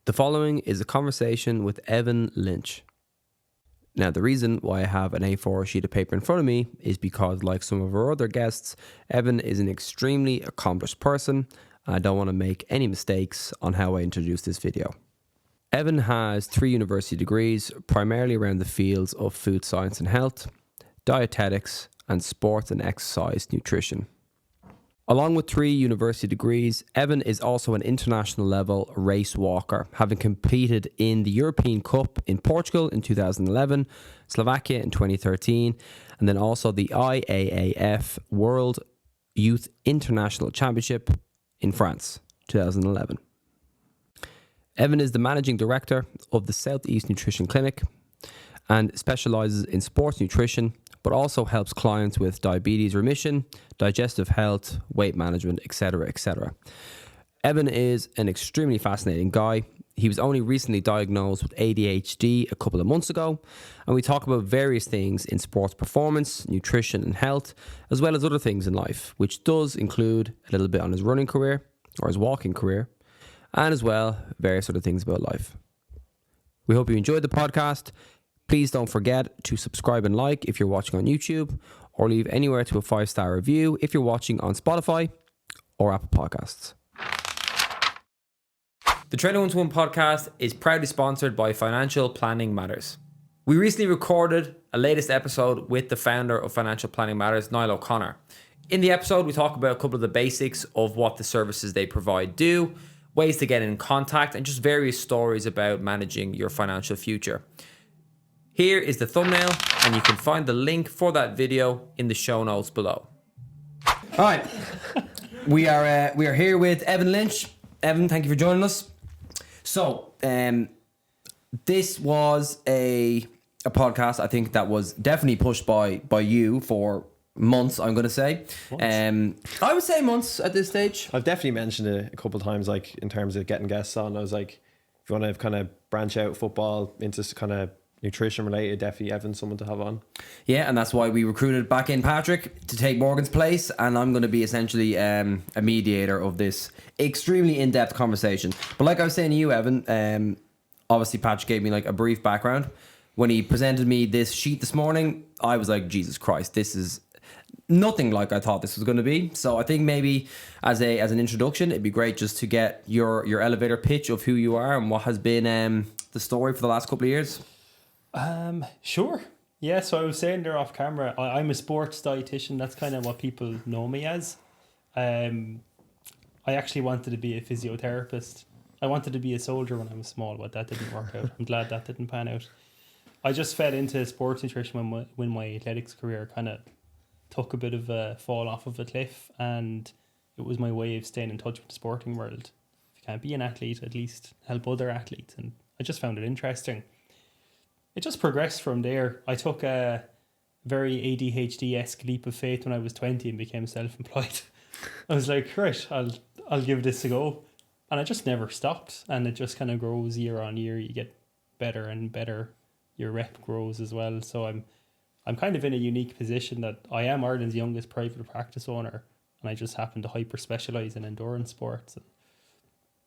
The following is a conversation with Evan Lynch. Now, the reason why I have an A4 sheet of paper in front of me is because, like some of our other guests, Evan is an extremely accomplished person, and I don't want to make any mistakes on how I introduce this video. Evan has 3 university degrees, primarily around the fields of food science and health, dietetics, and sports and exercise nutrition. Along with 3 university degrees, Evan is also an international level race walker, having competed in the European Cup in Portugal in 2011, Slovakia in 2013, and then also the IAAF World Youth International Championship in France, 2011. Evan is the managing director of the Southeast Nutrition Clinic and specialises in sports nutrition, but also helps clients with diabetes remission, digestive health, weight management, etc., etc. Evan is an extremely fascinating guy. He was only recently diagnosed with ADHD a couple of months ago, and we talk about various things in sports performance, nutrition and health, as well as other things in life, which does include a little bit on his running career or his walking career, and as well various other things about life. We hope you enjoyed the podcast. Please don't forget to subscribe and like if you're watching on YouTube, or leave anywhere to a 5-star review if you're watching on Spotify or Apple Podcasts. The Trainer 1-to-1 podcast is proudly sponsored by Financial Planning Matters. We recently recorded a latest episode with the founder of Financial Planning Matters, Niall O'Connor. In the episode, we talk about a couple of the basics of what the services they provide do, ways to get in contact, and just various stories about managing your financial future. Here is the thumbnail, and you can find the link for that video in the show notes below. All right, we are here with Evan Lynch. Evan, thank you for joining us. So, this was a podcast I think that was definitely pushed by you for months. I'm going to say, I would say months at this stage. I've definitely mentioned it a couple of times, like in terms of getting guests on. I was like, if you want to kind of branch out football into kind of nutrition related, definitely Evan's someone to have on. Yeah, and that's why we recruited back in Patrick to take Morgan's place, and I'm going to be essentially a mediator of this extremely in-depth conversation. But like I was saying to you, Evan, obviously Patrick gave me like a brief background. When he presented me this sheet this morning, I was like, Jesus Christ, this is nothing like I thought this was going to be. So I think maybe as an introduction, it'd be great just to get your elevator pitch of who you are and what has been the story for the last couple of years. Sure. Yeah, so I was saying there off camera, I'm a sports dietitian. That's kind of what people know me as. I actually wanted to be a physiotherapist. I wanted to be a soldier when I was small, but that didn't work out. I'm glad that didn't pan out. I just fell into sports nutrition when my athletics career kind of took a bit of a fall off of a cliff, and it was my way of staying in touch with the sporting world. If you can't be an athlete, at least help other athletes, and I just found it interesting. It just progressed from there. I took a very ADHD-esque leap of faith when I was 20 and became self-employed. I was like, right, I'll give this a go. And I just never stopped. And it just kind of grows year on year. You get better and better. Your rep grows as well. So I'm kind of in a unique position that I am Ireland's youngest private practice owner. And I just happen to hyper-specialise in endurance sports. And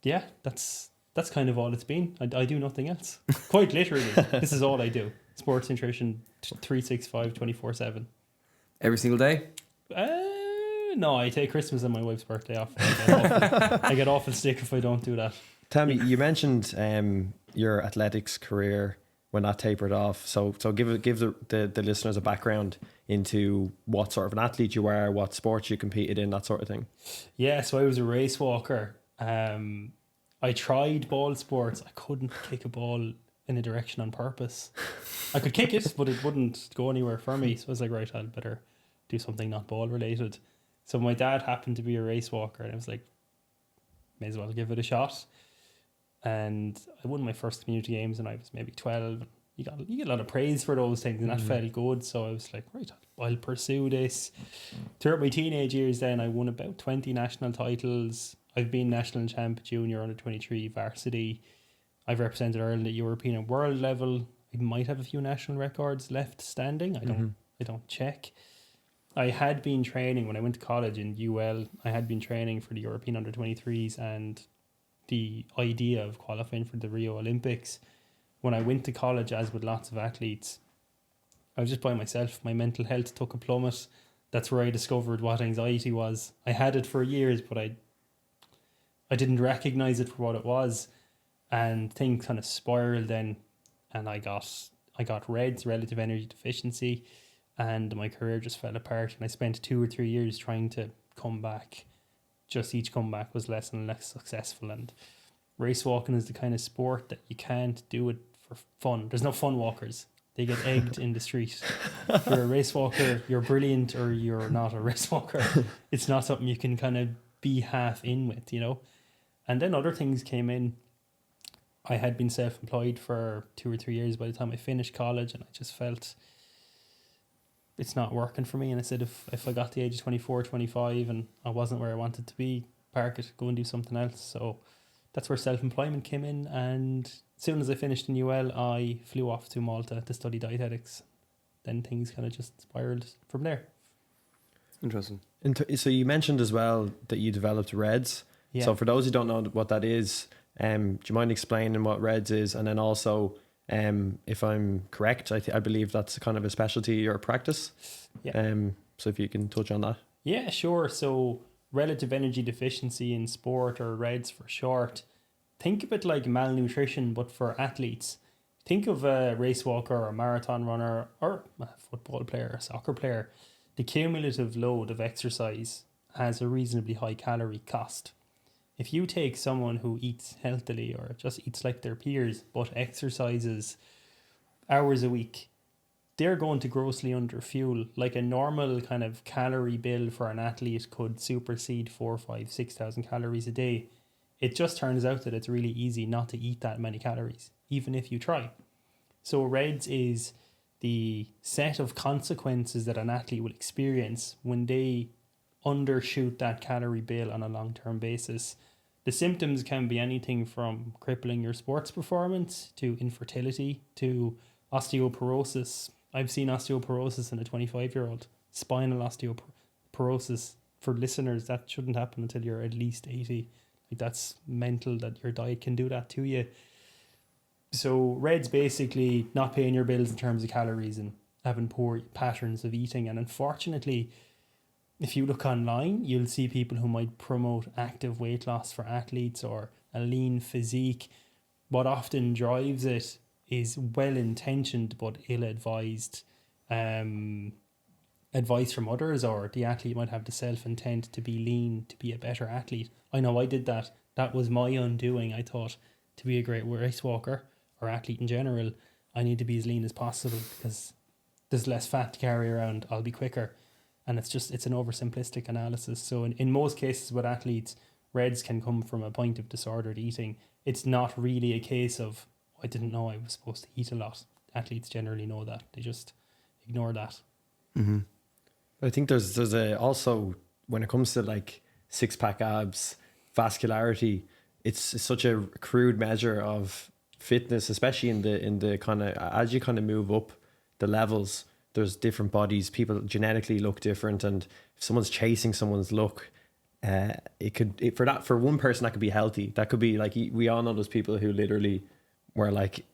yeah, that's kind of all it's been. I do nothing else. Quite literally. This is all I do. Sports nutrition 365, 24/7. Every single day? No, I take Christmas and my wife's birthday off. I get awful sick if I don't do that. Tell me, you mentioned your athletics career when that tapered off. So give the listeners a background into what sort of an athlete you were, what sports you competed in, that sort of thing. Yeah, so I was a race walker. I tried ball sports. I couldn't kick a ball in a direction on purpose. I could kick it, but it wouldn't go anywhere for me. So I was like, right, I'd better do something not ball related. So my dad happened to be a race walker, and I was like, may as well give it a shot. And I won my first community games, and I was maybe 12. You get a lot of praise for those things, and that felt good. So I was like, right, I'll pursue this. Throughout my teenage years, then I won about 20 national titles. I've been national champ junior under 23 varsity. I've represented Ireland at European and world level. I might have a few national records left standing. I don't check. I had been training when I went to college in UL. I had been training for the European under 23s, and the idea of qualifying for the Rio Olympics. When I went to college, as with lots of athletes, I was just by myself. My mental health took a plummet. That's where I discovered what anxiety was. I had it for years, but I didn't recognize it for what it was, and things kind of spiraled then, and I got REDS, relative energy deficiency, and my career just fell apart. And I spent 2 or 3 years trying to come back. Just each comeback was less and less successful. And race walking is the kind of sport that you can't do it for fun. There's no fun walkers. They get egged in the street. If you're a race walker, you're brilliant, or you're not a race walker. It's not something you can kind of be half in with, you know. And then other things came in. I had been self-employed for 2 or 3 years by the time I finished college, and I just felt it's not working for me. And I said, if I got the age of 24, 25 and I wasn't where I wanted to be, park it, go and do something else. So that's where self-employment came in. And as soon as I finished in UL, I flew off to Malta to study dietetics. Then things kind of just spiraled from there. Interesting. So you mentioned as well that you developed REDS. Yeah. So for those who don't know what that is, do you mind explaining what REDS is? And then also, if I'm correct, I believe that's kind of a specialty or a practice. Yeah. So if you can touch on that. Yeah, sure. So relative energy deficiency in sport, or REDS for short. Think of it like malnutrition, but for athletes. Think of a race walker or a marathon runner or a football player, a soccer player. The cumulative load of exercise has a reasonably high calorie cost. If you take someone who eats healthily or just eats like their peers but exercises hours a week, they're going to grossly underfuel. Like a normal kind of calorie bill for an athlete could supersede 4,000, 5,000, 6,000 calories a day. It just turns out that it's really easy not to eat that many calories, even if you try. So REDS is the set of consequences that an athlete will experience when they undershoot that calorie bill on a long-term basis. The symptoms can be anything from crippling your sports performance to infertility to osteoporosis. I've seen osteoporosis in a 25-year-old. Spinal osteoporosis. For listeners, that shouldn't happen until you're at least 80. Like, that's mental that your diet can do that to you. So RED's basically not paying your bills in terms of calories and having poor patterns of eating. And unfortunately, if you look online, you'll see people who might promote active weight loss for athletes or a lean physique. What often drives it is well-intentioned but ill-advised advice from others, or the athlete might have the self-intent to be lean, to be a better athlete. I know I did that. That was my undoing. I thought, to be a great race walker or athlete in general, I need to be as lean as possible because there's less fat to carry around. I'll be quicker. And it's an oversimplistic analysis. So in most cases with athletes, REDS can come from a point of disordered eating. It's not really a case of, I didn't know I was supposed to eat a lot. Athletes generally know that. They just ignore that. Mm-hmm. I think there's also, when it comes to like six-pack abs, vascularity, it's such a crude measure of fitness, especially in the kind of, as you kind of move up the levels, there's different bodies, people genetically look different, and if someone's chasing someone's look, for one person that could be healthy. That could be like, we all know those people who literally were like,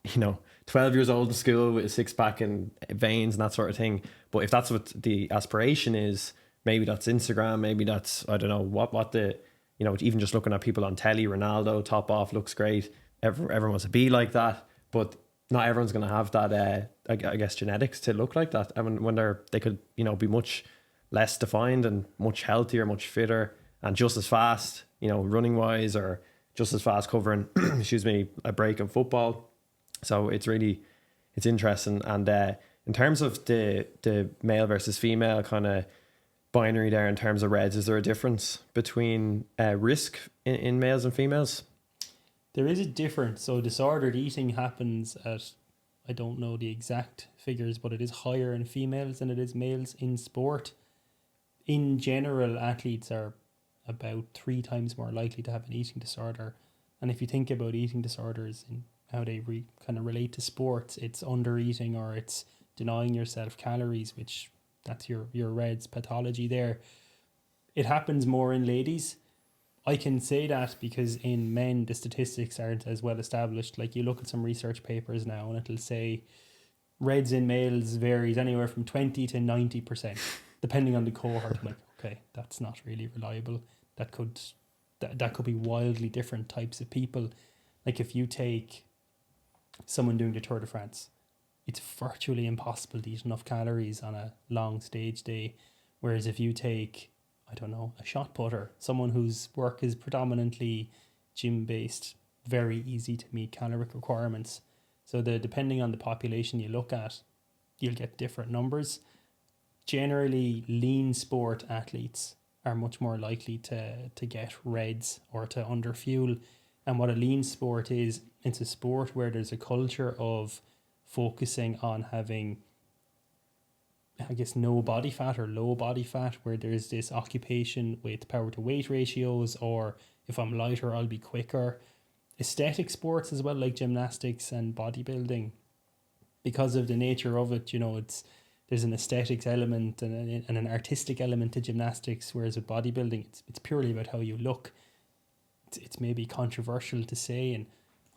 12 years old in school with a six-pack and veins and that sort of thing. But if that's what the aspiration is, maybe that's Instagram, maybe that's, I don't know what the, even just looking at people on telly, Ronaldo, top off, looks great. Everyone wants to be like that, but not everyone's going to have that, I guess, genetics to look like that. I mean, when they could, be much less defined and much healthier, much fitter, and just as fast, running wise, or just as fast covering, a break in football. So it's interesting. And in terms of the male versus female kind of binary there, in terms of REDS, is there a difference between risk in males and females? There is a difference. So disordered eating happens at, I don't know the exact figures, but it is higher in females than it is males in sport. In general, athletes are about 3 times more likely to have an eating disorder. And if you think about eating disorders and how they kind of relate to sports, it's under eating or it's denying yourself calories, which that's your REDS pathology there. It happens more in ladies. I can say that because in men, the statistics aren't as well established. Like you look at some research papers now and it'll say reds in males varies anywhere from 20 to 90%, depending on the cohort. I'm like, okay, that's not really reliable. That could be wildly different types of people. Like if you take someone doing the Tour de France, it's virtually impossible to eat enough calories on a long stage day. Whereas if you take, I don't know, a shot putter, someone whose work is predominantly gym based, very easy to meet caloric requirements. So depending on the population you look at, you'll get different numbers. Generally, lean sport athletes are much more likely to get reds or to underfuel. And what a lean sport is, it's a sport where there's a culture of focusing on having, I guess, no body fat or low body fat, where there's this occupation with power to weight ratios, or if I'm lighter, I'll be quicker. Aesthetic sports as well, like gymnastics and bodybuilding, because of the nature of it, there's an aesthetics element and an artistic element to gymnastics, whereas with bodybuilding, it's purely about how you look. It's maybe controversial to say, and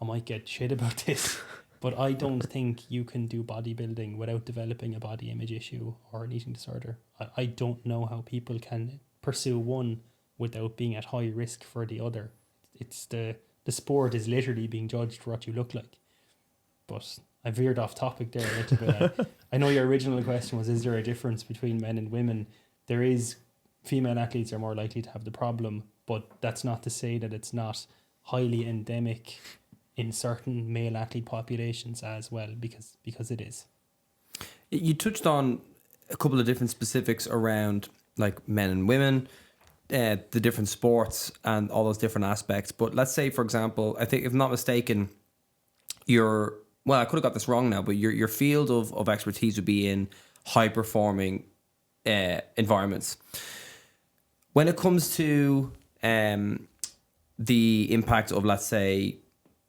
I might get shit about this, but I don't think you can do bodybuilding without developing a body image issue or an eating disorder. I don't know how people can pursue one without being at high risk for the other. It's the sport is literally being judged for what you look like. But I veered off topic there a little bit. I know your original question was, is there a difference between men and women? There is. Female athletes are more likely to have the problem, but that's not to say that it's not highly endemic in certain male athlete populations as well, because it is. You touched on a couple of different specifics around like men and women, the different sports and all those different aspects. But let's say, for example, I think, if I'm not mistaken, I could have got this wrong now, but your field of expertise would be in high performing environments. When it comes to the impact of, let's say,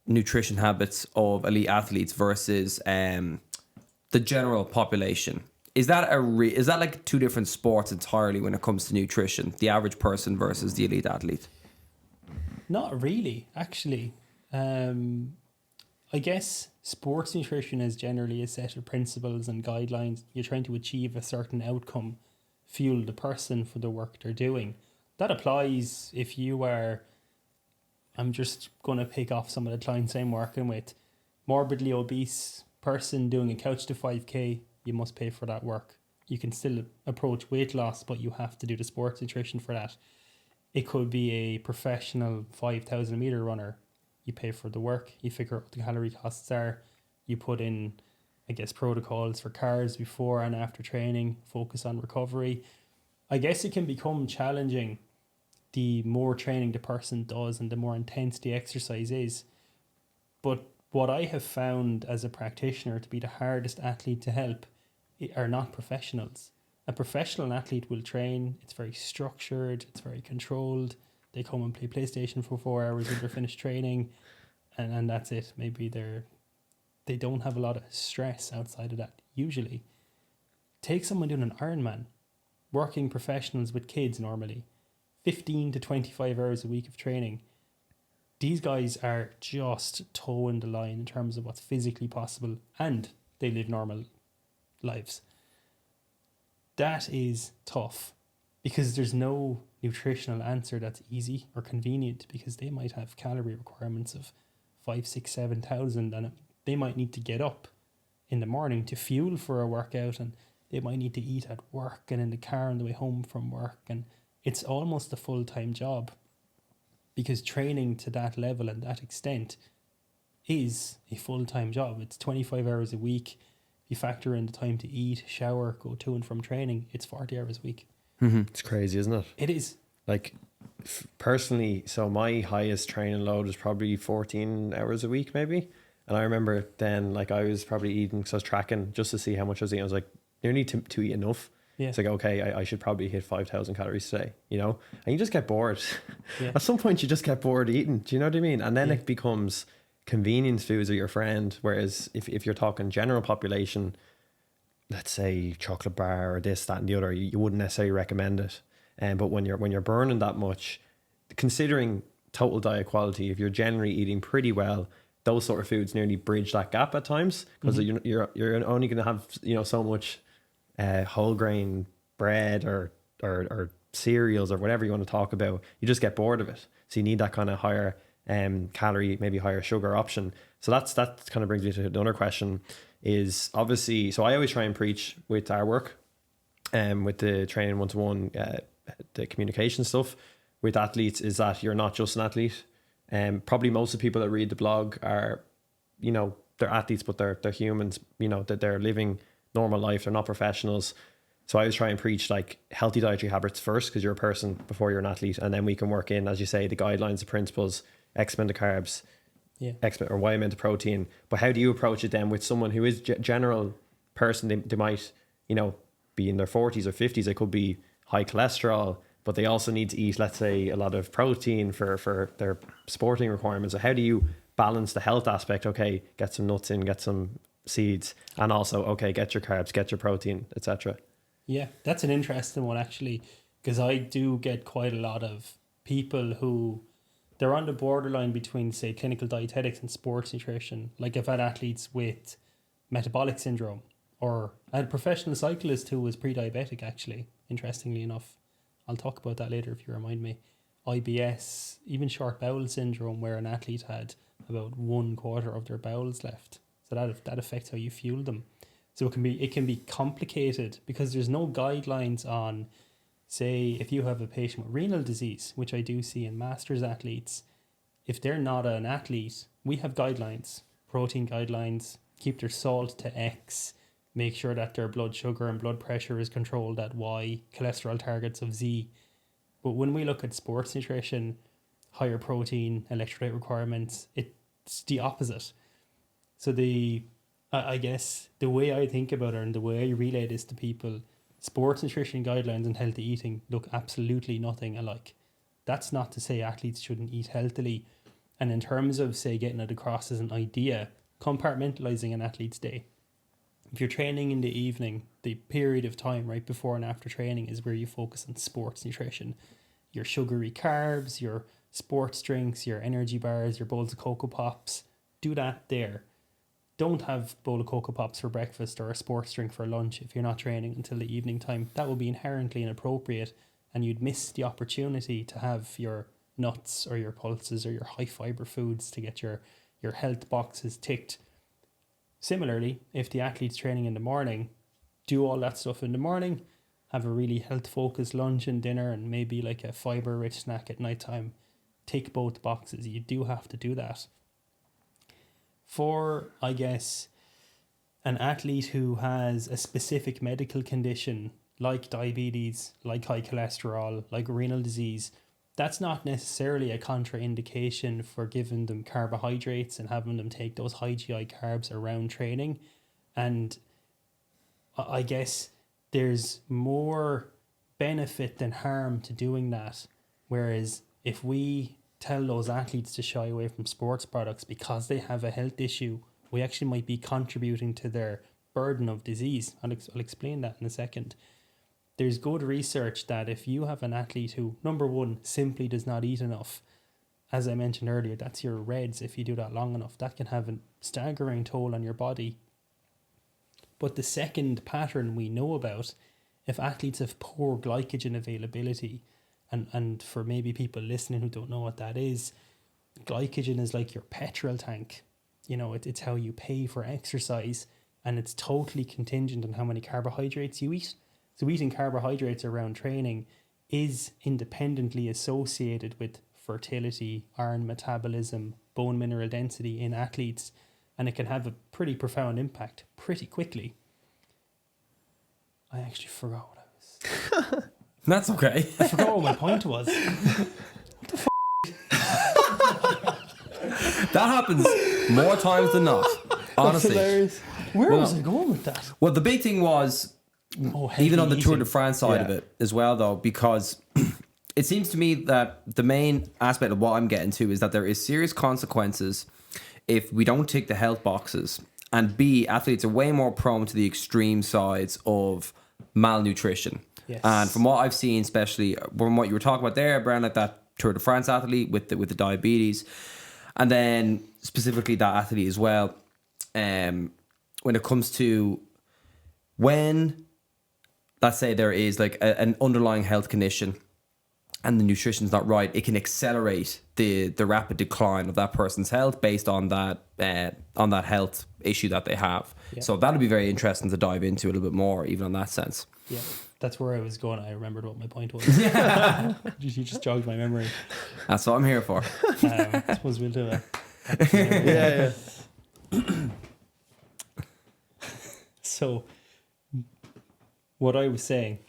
nutrition habits of elite athletes versus the general population, is that like two different sports entirely when it comes to nutrition, the average person versus the elite athlete? Not really, actually. I guess sports nutrition is generally a set of principles and guidelines. You're trying to achieve a certain outcome, fuel the person for the work they're doing. That applies if you are, I'm just going to pick off some of the clients I'm working with, morbidly obese person doing a couch to 5K, you must pay for that work. You can still approach weight loss, but you have to do the sports nutrition for that. It could be a professional 5,000 meter runner. You pay for the work, you figure out what the calorie costs are, you put in, I guess, protocols for carbs before and after training, focus on recovery. I guess it can become challenging the more training the person does and the more intense the exercise is. But what I have found as a practitioner to be the hardest athlete to help are not professionals. A professional athlete will train, it's very structured, it's very controlled. They come and play PlayStation for 4 hours when they're finished training, and that's it. Maybe they don't have a lot of stress outside of that, usually. Take someone doing an Ironman, working professionals with kids normally, 15 to 25 hours a week of training. These guys are just toeing the line in terms of what's physically possible, and they live normal lives. That is tough because there's no nutritional answer that's easy or convenient, because they might have calorie requirements of 5, 6, 7,000, and they might need to get up in the morning to fuel for a workout, and they might need to eat at work and in the car on the way home from work, and it's almost a full-time job, because training to that level and that extent is a full-time job. It's 25 hours a week. You factor in the time to eat, shower, go to and from training, it's 40 hours a week. Mm-hmm. It's crazy, isn't it? It is. Like, personally, so my highest training load was probably 14 hours a week, maybe. And I remember then, like, I was probably eating, because I was tracking just to see how much I was eating. I was like, you need to eat enough. Yeah. It's like, okay, I should probably hit 5,000 calories today, And you just get bored. Yeah. At some point, you just get bored eating. Do you know what I mean? And then it becomes convenience foods are your friend. Whereas if you're talking general population, let's say chocolate bar or this, that, and the other, you wouldn't necessarily recommend it. But when you're burning that much, considering total diet quality, if you're generally eating pretty well, those sort of foods nearly bridge that gap at times, because you're only going to have, you know, so much whole grain bread or cereals or whatever you want to talk about. You just get bored of it, so you need that kind of higher calorie, maybe higher sugar option. So that kind of brings me to another question. Is obviously, so I always try and preach with our work, with the training 1-to-1, the communication stuff with athletes, is that you're not just an athlete. Probably most of the people that read the blog are, you know, they're athletes, but they're humans, you know, that they're living normal life. They're not professionals. So I always try and preach like healthy dietary habits first, because you're a person before you're an athlete. And then we can work in, as you say, the guidelines, the principles, X amount of carbs, X or Y amount of protein. But how do you approach it then with someone who is general person? They might, you know, be in their 40s or 50s. They could be high cholesterol, but they also need to eat, let's say, a lot of protein for their sporting requirements. So how do you balance the health aspect? Okay, get some nuts in, get some seeds, and also, okay, get your carbs, get your protein, etc. Yeah, that's an interesting one, actually, because I do get quite a lot of people who they're on the borderline between, say, clinical dietetics and sports nutrition. Like, I've had athletes with metabolic syndrome, or I had a professional cyclist who was pre-diabetic, actually, interestingly enough. I'll talk about that later if you remind me. IBS, even short bowel syndrome, where an athlete had about 1/4 of their bowels left. So that affects how you fuel them. So it can be complicated, because there's no guidelines on, say, if you have a patient with renal disease, which I do see in masters athletes. If they're not an athlete, we have guidelines, protein guidelines, keep their salt to X, make sure that their blood sugar and blood pressure is controlled at Y, cholesterol targets of Z. But when we look at sports nutrition, higher protein, electrolyte requirements, it's the opposite. So I guess the way I think about it and the way I relay this to people, sports nutrition guidelines and healthy eating look absolutely nothing alike. That's not to say athletes shouldn't eat healthily. And in terms of, say, getting it across as an idea, compartmentalizing an athlete's day. If you're training in the evening, the period of time right before and after training is where you focus on sports nutrition. Your sugary carbs, your sports drinks, your energy bars, your bowls of Cocoa Pops, do that there. Don't have a bowl of Cocoa Pops for breakfast or a sports drink for lunch if you're not training until the evening time. That would be inherently inappropriate, and you'd miss the opportunity to have your nuts or your pulses or your high fiber foods to get your health boxes ticked. Similarly, if the athlete's training in the morning, do all that stuff in the morning, have a really health focused lunch and dinner, and maybe like a fiber rich snack at night time. Tick both boxes. You do have to do that. For, I guess, an athlete who has a specific medical condition like diabetes, like high cholesterol, like renal disease, that's not necessarily a contraindication for giving them carbohydrates and having them take those high GI carbs around training. And I guess there's more benefit than harm to doing that. Whereas if we tell those athletes to shy away from sports products because they have a health issue, we actually might be contributing to their burden of disease. I'll explain that in a second. There's good research that if you have an athlete who, number one, simply does not eat enough, as I mentioned earlier, that's your reds. If you do that long enough, that can have a staggering toll on your body. But the second pattern we know about, if athletes have poor glycogen availability, and for maybe people listening who don't know what that is, glycogen is like your petrol tank. You know, it's how you pay for exercise, and it's totally contingent on how many carbohydrates you eat. So eating carbohydrates around training is independently associated with fertility, iron metabolism, bone mineral density in athletes, and it can have a pretty profound impact pretty quickly. I actually forgot what I was... That's okay. I forgot what my point was. That happens more times than not, honestly. That's hilarious. Where was I going with that? Well, the big thing was, even on the Tour de France side of it as well, though, because it seems to me that the main aspect of what I'm getting to is that there is serious consequences if we don't tick the health boxes. And B, athletes are way more prone to the extreme sides of malnutrition. Yes. And from what I've seen, especially from what you were talking about there, Brian, like that Tour de France athlete with the diabetes, and then specifically that athlete as well. When it comes to when, let's say there is like an underlying health condition and the nutrition's not right, it can accelerate the rapid decline of that person's health based on that health issue that they have. Yeah. So that'll be very interesting to dive into a little bit more, even on that sense. Yeah, that's where I was going. I remembered what my point was. You just jogged my memory. That's what I'm here for. I suppose we'll do it. Yeah. So, what I was saying,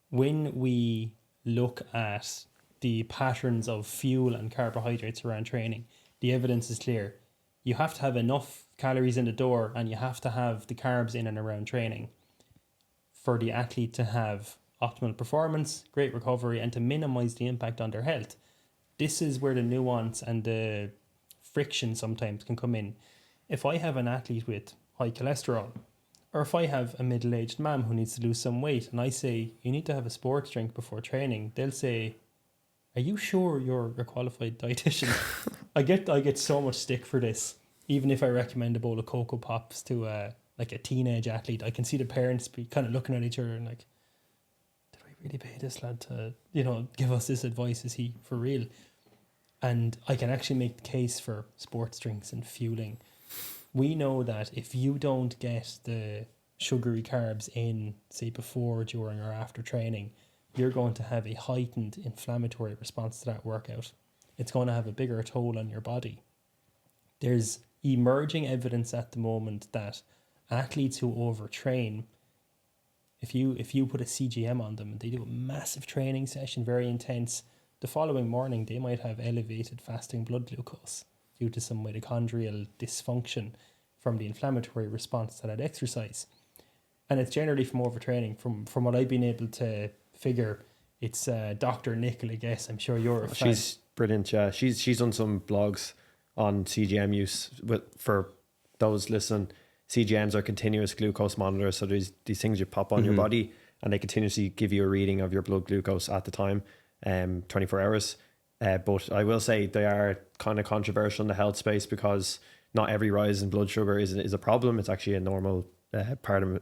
when we look at the patterns of fuel and carbohydrates around training, the evidence is clear. You have to have enough calories in the door and you have to have the carbs in and around training for the athlete to have optimal performance, great recovery, and to minimize the impact on their health. This is where the nuance and the friction sometimes can come in. If I have an athlete with high cholesterol, or if I have a middle-aged mum who needs to lose some weight and I say, you need to have a sports drink before training, they'll say, are you sure you're a qualified dietitian? I get so much stick for this. Even if I recommend a bowl of Cocoa Pops to like a teenage athlete, I can see the parents be kind of looking at each other and like, did I really pay this lad to, give us this advice? Is he for real? And I can actually make the case for sports drinks and fueling. We know that if you don't get the sugary carbs in, say, before, during, or after training, you're going to have a heightened inflammatory response to that workout. It's going to have a bigger toll on your body. There's emerging evidence at the moment that athletes who overtrain, if you put a CGM on them and they do a massive training session, very intense, the following morning they might have elevated fasting blood glucose due to some mitochondrial dysfunction from the inflammatory response to that exercise. And it's generally from overtraining. From what I've been able to figure, it's Dr. Nicola Guess. I'm sure you're a fan. She's brilliant, yeah. She's done some blogs on CGM use. For those listening, CGMs are continuous glucose monitors. So there's these things you pop on your body and they continuously give you a reading of your blood glucose at the time, 24 hours. But I will say they are kind of controversial in the health space because not every rise in blood sugar is a problem. It's actually a normal part of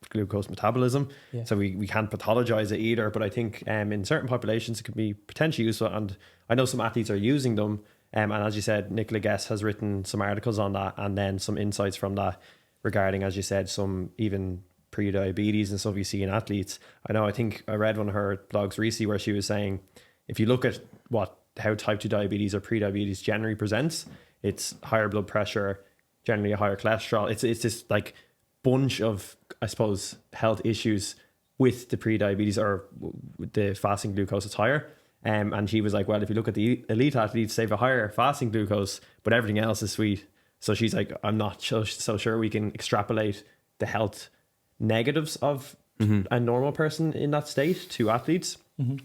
glucose metabolism. Yeah. So we can't pathologize it either. But I think in certain populations it can be potentially useful. And I know some athletes are using them. And as you said, Nicola Guess has written some articles on that and then some insights from that regarding, as you said, some even pre-diabetes and stuff you see in athletes. I think I read one of her blogs recently where she was saying, if you look at how type 2 diabetes or pre-diabetes generally presents, it's higher blood pressure, generally a higher cholesterol. It's this like bunch of, I suppose, health issues with the pre-diabetes or with the fasting glucose, it's higher. And she was like, well, if you look at the elite athletes, they have a higher fasting glucose, but everything else is sweet. So she's like, I'm not so sure we can extrapolate the health negatives of a normal person in that state to athletes.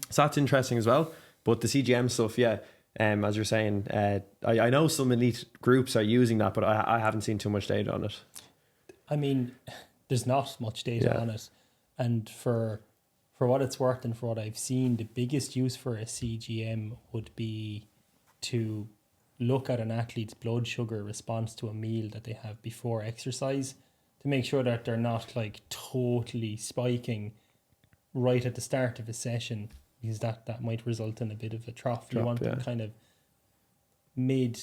So that's interesting as well. But the CGM stuff, yeah, as you're saying, I know some elite groups are using that, but I haven't seen too much data on it. I mean, there's not much data on it. And for what it's worth and for what I've seen, the biggest use for a CGM would be to look at an athlete's blood sugar response to a meal that they have before exercise to make sure that they're not like totally spiking right at the start of a session, because that might result in a bit of a trough. You want them kind of mid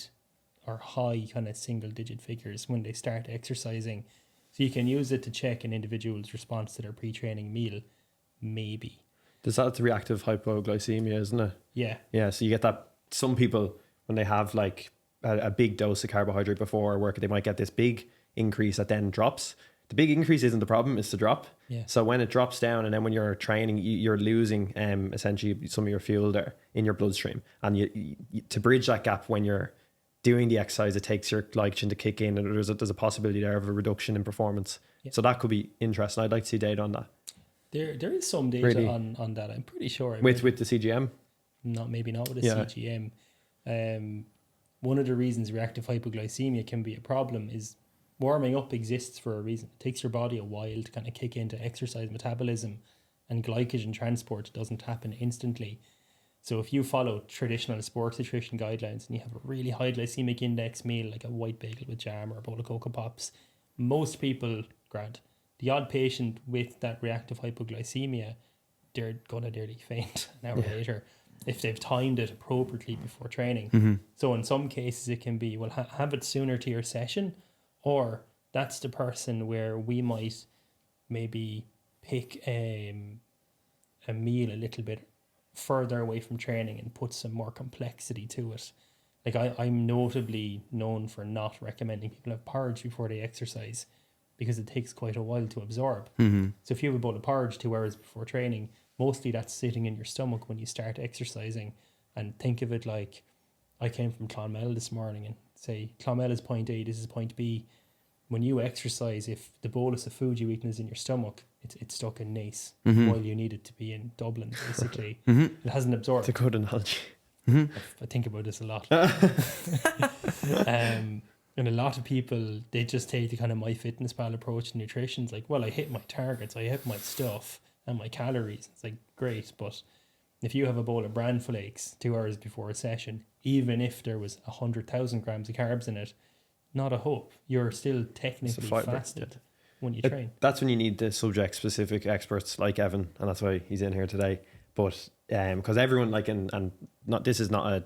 or high kind of single digit figures when they start exercising. So you can use it to check an individual's response to their pre-training meal, maybe. That's reactive hypoglycemia, isn't it? Yeah. Yeah, so you get that. Some people, when they have like a big dose of carbohydrate before work, they might get this big increase that then drops. The big increase isn't the problem, it's the drop. Yeah. So when it drops down and then when you're training, you're losing essentially some of your fuel there in your bloodstream. And you to bridge that gap when you're doing the exercise, it takes your glycogen to kick in, and there's a possibility there of a reduction in performance. Yeah. So that could be interesting. I'd like to see data on that. There is some data really? on that. I'm pretty sure. With the CGM? Maybe not with a CGM. One of the reasons reactive hypoglycemia can be a problem is warming up exists for a reason. It takes your body a while to kind of kick into exercise metabolism, and glycogen transport doesn't happen instantly. So if you follow traditional sports nutrition guidelines and you have a really high glycemic index meal, like a white bagel with jam or a bowl of Cocoa Pops, most people, grant, the odd patient with that reactive hypoglycemia, they're going to nearly faint an hour later if they've timed it appropriately before training. So in some cases it can be, well, have it sooner to your session, or that's the person where we might maybe pick a meal a little bit further away from training and put some more complexity to it. Like I'm notably known for not recommending people have porridge before they exercise because it takes quite a while to absorb. So if you have a bowl of porridge 2 hours before training, mostly that's sitting in your stomach when you start exercising. And think of it like, I came from Clonmel this morning, and say Clonmel is point A, this is point B. When you exercise, if the bolus of food you eat is in your stomach, it's stuck in Naas while you need it to be in Dublin, basically. It hasn't absorbed. It's a good analogy. I think about this a lot. And a lot of people, they just take the kind of MyFitnessPal approach to nutrition. It's like, well, I hit my targets, I hit my stuff and my calories. It's like, great, but if you have a bowl of bran flakes 2 hours before a session, even if there was 100,000 grams of carbs in it, not a hope. You're still technically fasted when you train. That's when you need the subject specific experts like Evan, and that's why he's in here today. But because everyone this is not a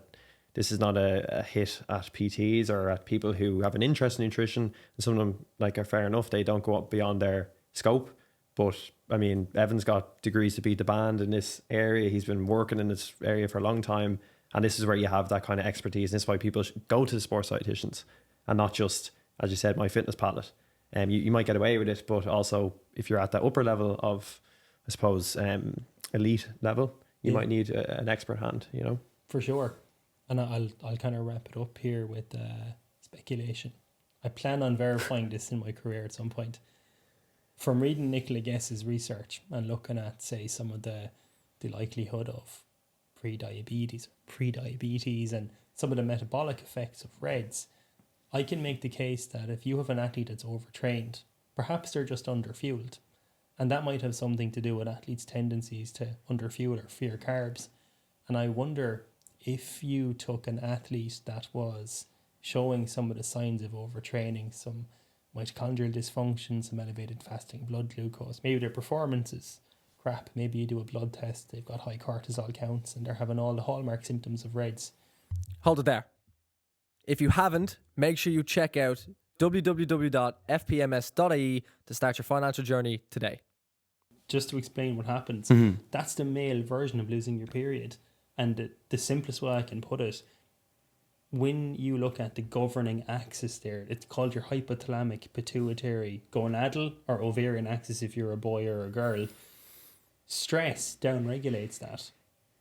hit at PTs or at people who have an interest in nutrition, and some of them are fair enough, they don't go up beyond their scope. But I mean, Evan's got degrees to beat the band in this area. He's been working in this area for a long time, and this is where you have that kind of expertise. And this is why people should go to the sports dietitians and not just, as you said, MyFitnessPal. You might get away with it, but also if you're at that upper level of, I suppose, elite level, you might need an expert hand, For sure. And I'll kind of wrap it up here with speculation. I plan on verifying this in my career at some point. From reading Nicola Guess's research and looking at, say, some of the likelihood of pre-diabetes and some of the metabolic effects of REDs, I can make the case that if you have an athlete that's overtrained, perhaps they're just underfueled. And that might have something to do with athletes' tendencies to underfuel or fear carbs. And I wonder if you took an athlete that was showing some of the signs of overtraining, some mitochondrial dysfunction, some elevated fasting blood glucose, maybe their performance is crap, maybe you do a blood test, they've got high cortisol counts and they're having all the hallmark symptoms of REDs. Hold it there. If you haven't, make sure you check out www.fpms.ie to start your financial journey today. Just to explain what happens, that's the male version of losing your period. And the simplest way I can put it, when you look at the governing axis there, it's called your hypothalamic pituitary gonadal or ovarian axis if you're a boy or a girl. Stress downregulates that.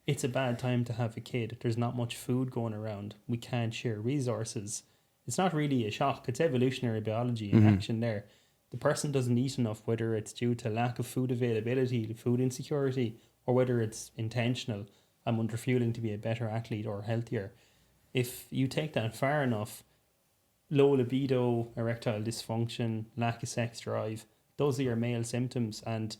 It's a bad time to have a kid. There's not much food going around. We can't share resources. It's not really a shock. It's evolutionary biology in action there. The person doesn't eat enough, whether it's due to lack of food availability, food insecurity, or whether it's intentional. I'm underfueling to be a better athlete or healthier. If you take that far enough, low libido, erectile dysfunction, lack of sex drive, those are your male symptoms, and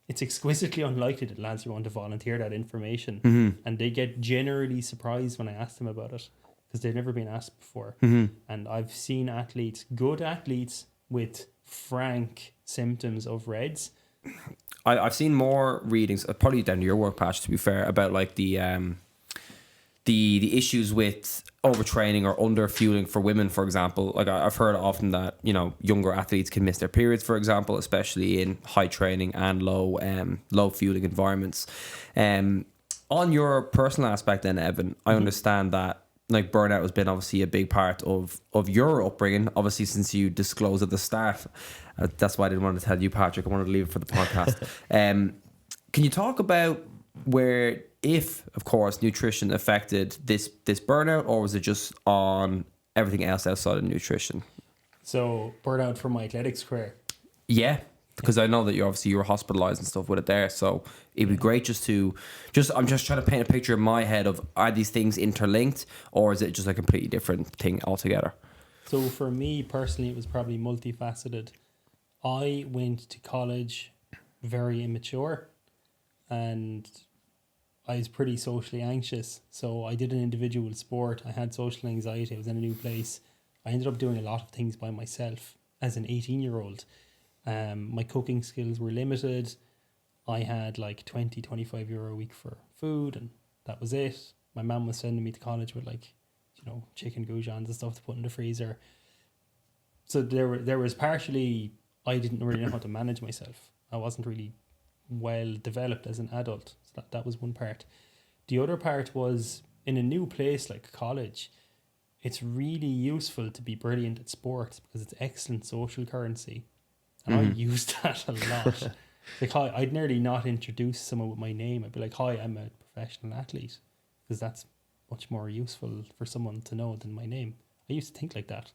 it's exquisitely unlikely that lads want to volunteer that information. And they get generally surprised when I ask them about it because they've never been asked before. And I've seen athletes, good athletes, with frank symptoms of REDs. I've seen more readings, probably down to your work, Patch, to be fair, about like the issues with overtraining or underfueling for women, for example. Like I've heard often that, younger athletes can miss their periods, for example, especially in high training and low fueling environments. On your personal aspect then, Evan, I understand that like burnout has been obviously a big part of your upbringing, obviously since you disclosed at the start. That's why I didn't want to tell you, Patrick. I wanted to leave it for the podcast. Can you talk about where, if, of course, nutrition affected this burnout, or was it just on everything else outside of nutrition? So burnout from my athletics career. Yeah, because I know that you were hospitalized and stuff with it there. So it'd be great I'm just trying to paint a picture in my head of, are these things interlinked, or is it just a completely different thing altogether? So for me personally, it was probably multifaceted. I went to college very immature, and I was pretty socially anxious. So I did an individual sport. I had social anxiety. I was in a new place. I ended up doing a lot of things by myself as an 18-year-old. My cooking skills were limited. I had like 20, 25 euro a week for food, and that was it. My mum was sending me to college with like, chicken goujons and stuff to put in the freezer. So there was partially, I didn't really know how to manage myself. I wasn't really well developed as an adult. So that was one part. The other part was in a new place like college, it's really useful to be brilliant at sports because it's excellent social currency. And I used that a lot. Like, I'd nearly not introduce someone with my name. I'd be like, hi, I'm a professional athlete, because that's much more useful for someone to know than my name. I used to think like that.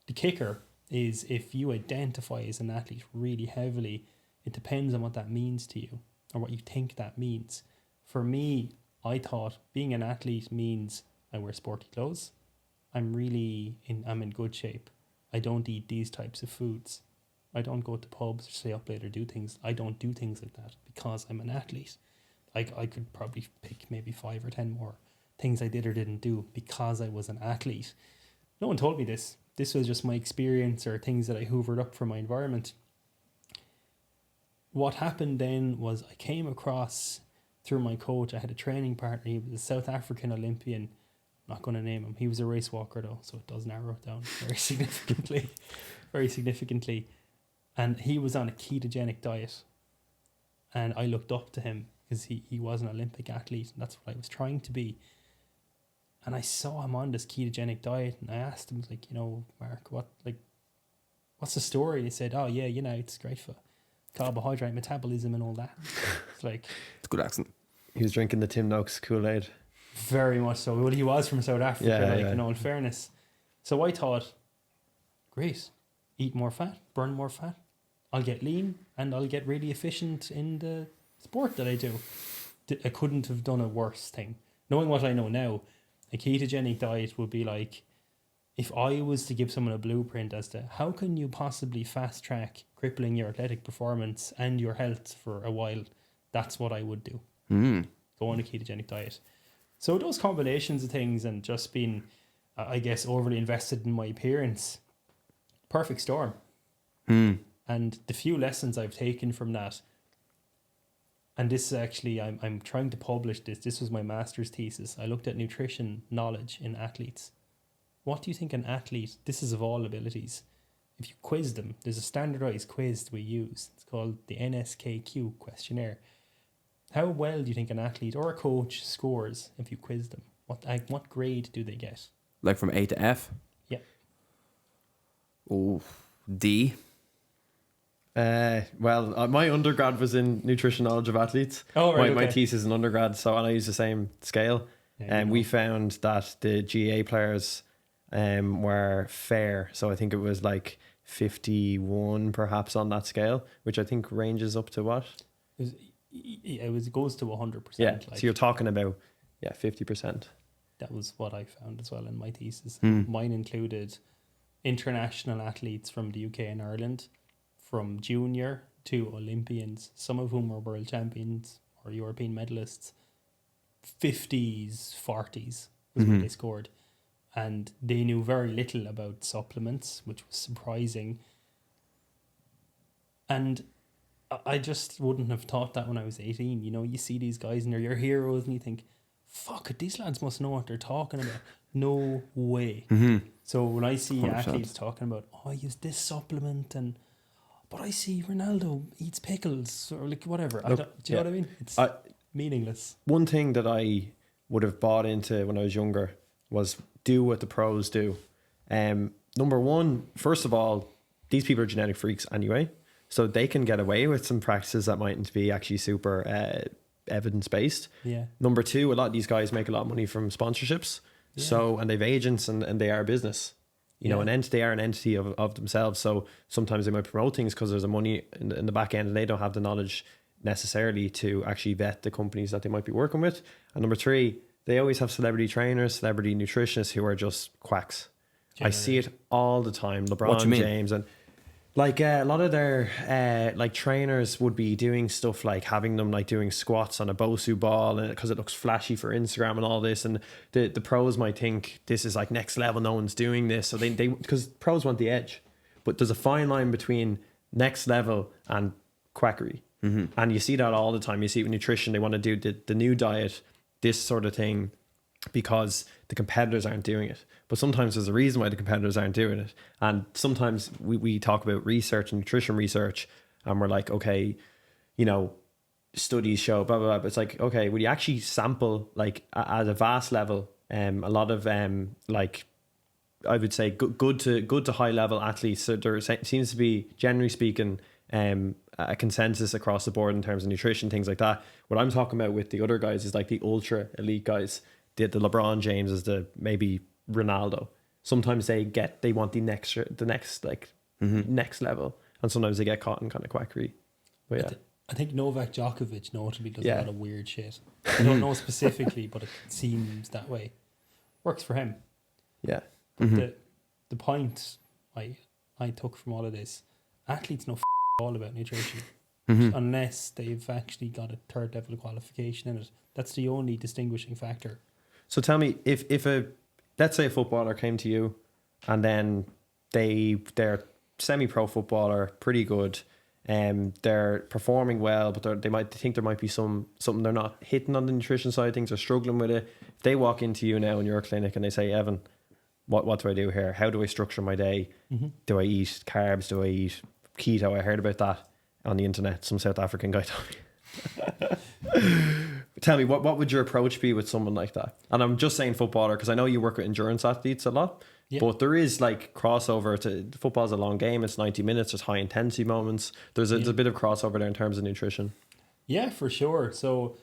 The kicker is if you identify as an athlete really heavily, it depends on what that means to you or what you think that means. For me, I thought being an athlete means I wear sporty clothes. I'm in good shape. I don't eat these types of foods. I don't go to pubs or stay up late or do things. I don't do things like that because I'm an athlete. I could probably pick maybe 5 or 10 more things I did or didn't do because I was an athlete. No one told me this. This was just my experience or things that I hoovered up from my environment. What happened then was I came across, through my coach, I had a training partner. He was a South African Olympian. I'm not going to name him. He was a race walker though, so it does narrow it down very significantly. Very significantly. And he was on a ketogenic diet. And I looked up to him because he was an Olympic athlete. And that's what I was trying to be. And I saw him on this ketogenic diet. And I asked him, like, Mark, what's the story? And he said, oh, yeah, it's great for carbohydrate metabolism and all that. It's like... It's a good accent. He was drinking the Tim Noakes Kool-Aid. Very much so. Well, he was from South Africa, in fairness. So I thought, great, eat more fat, burn more fat. I'll get lean and I'll get really efficient in the sport that I do. I couldn't have done a worse thing. Knowing what I know now, a ketogenic diet would be like, if I was to give someone a blueprint as to how can you possibly fast track crippling your athletic performance and your health for a while, that's what I would do. Go on a ketogenic diet. So those combinations of things and just being, I guess, overly invested in my appearance, perfect storm. And the few lessons I've taken from that, and this is actually, I'm trying to publish this. This was my master's thesis. I looked at nutrition knowledge in athletes. What do you think an athlete, this is of all abilities, if you quiz them, there's a standardized quiz we use. It's called the NSKQ questionnaire. How well do you think an athlete or a coach scores if you quiz them? What grade do they get? Like from A to F? Yeah. Oh, D. My undergrad was in nutrition knowledge of athletes. Oh, right. My thesis in undergrad, and I used the same scale. And we found that the GA players were fair. So I think it was like 51 perhaps on that scale, which I think ranges up to what? It goes to 100%. Yeah, so you're talking about 50%. That was what I found as well in my thesis. Mine included international athletes from the UK and Ireland, from junior to Olympians, some of whom were world champions or European medalists. 50s, 40s was what they scored. And they knew very little about supplements, which was surprising. And I just wouldn't have thought that when I was 18. You see these guys and they're your heroes and you think, fuck it, these lads must know what they're talking about. No way. So when I see 100%. Athletes talking about, I use this supplement but I see Ronaldo eats pickles or like whatever. Do you know what I mean? It's meaningless. One thing that I would have bought into when I was younger was do what the pros do. Number one, first of all, these people are genetic freaks anyway, so they can get away with some practices that mightn't be actually super evidence-based. Yeah. Number two, a lot of these guys make a lot of money from sponsorships. Yeah. And they've agents and they are a business. They are an entity of themselves. So sometimes they might promote things because there's a money in the back end and they don't have the knowledge necessarily to actually vet the companies that they might be working with. And number three, they always have celebrity trainers, celebrity nutritionists who are just quacks. Generally. I see it all the time. LeBron James and Like a lot of their like trainers would be doing stuff like having them like doing squats on a Bosu ball, and because it looks flashy for Instagram and all this, and the pros might think this is like next level, no one's doing this, so they because pros want the edge, but there's a fine line between next level and quackery. And you see that all the time. You see it with nutrition, they want to do the new diet, this sort of thing, because the competitors aren't doing it. But sometimes there's a reason why the competitors aren't doing it. And sometimes we talk about research and nutrition research, and we're like, okay, you know, studies show blah blah blah. But it's like, okay, would you actually sample like at a vast level a lot of like, I would say good to high level athletes. So there seems to be, generally speaking, a consensus across the board in terms of nutrition, things like that. What I'm talking about with the other guys is like the ultra elite guys, the LeBron James, the maybe Ronaldo. Sometimes they want the next like next level, and sometimes they get caught in kind of quackery. But yeah, I think Novak Djokovic notably does a lot of weird shit. I don't know specifically, but it seems that way. Works for him. Yeah. The point I took from all of this, athletes know all about nutrition, unless they've actually got a third level qualification in it. That's the only distinguishing factor. So tell me, if let's say a footballer came to you, and then they're semi-pro footballer, pretty good, they're performing well, but they might think there might be something they're not hitting on the nutrition side of things, or struggling with it. If they walk into you now in your clinic and they say, Evan, what do I do here? How do I structure my day? Do I eat carbs? Do I eat keto? I heard about that on the internet. Some South African guy told me. Tell me, what would your approach be with someone like that? And I'm just saying footballer, because I know you work with endurance athletes a lot, but there is like crossover to football's a long game. It's 90 minutes. There's high intensity moments. There's a bit of crossover there in terms of nutrition. Yeah, for sure. So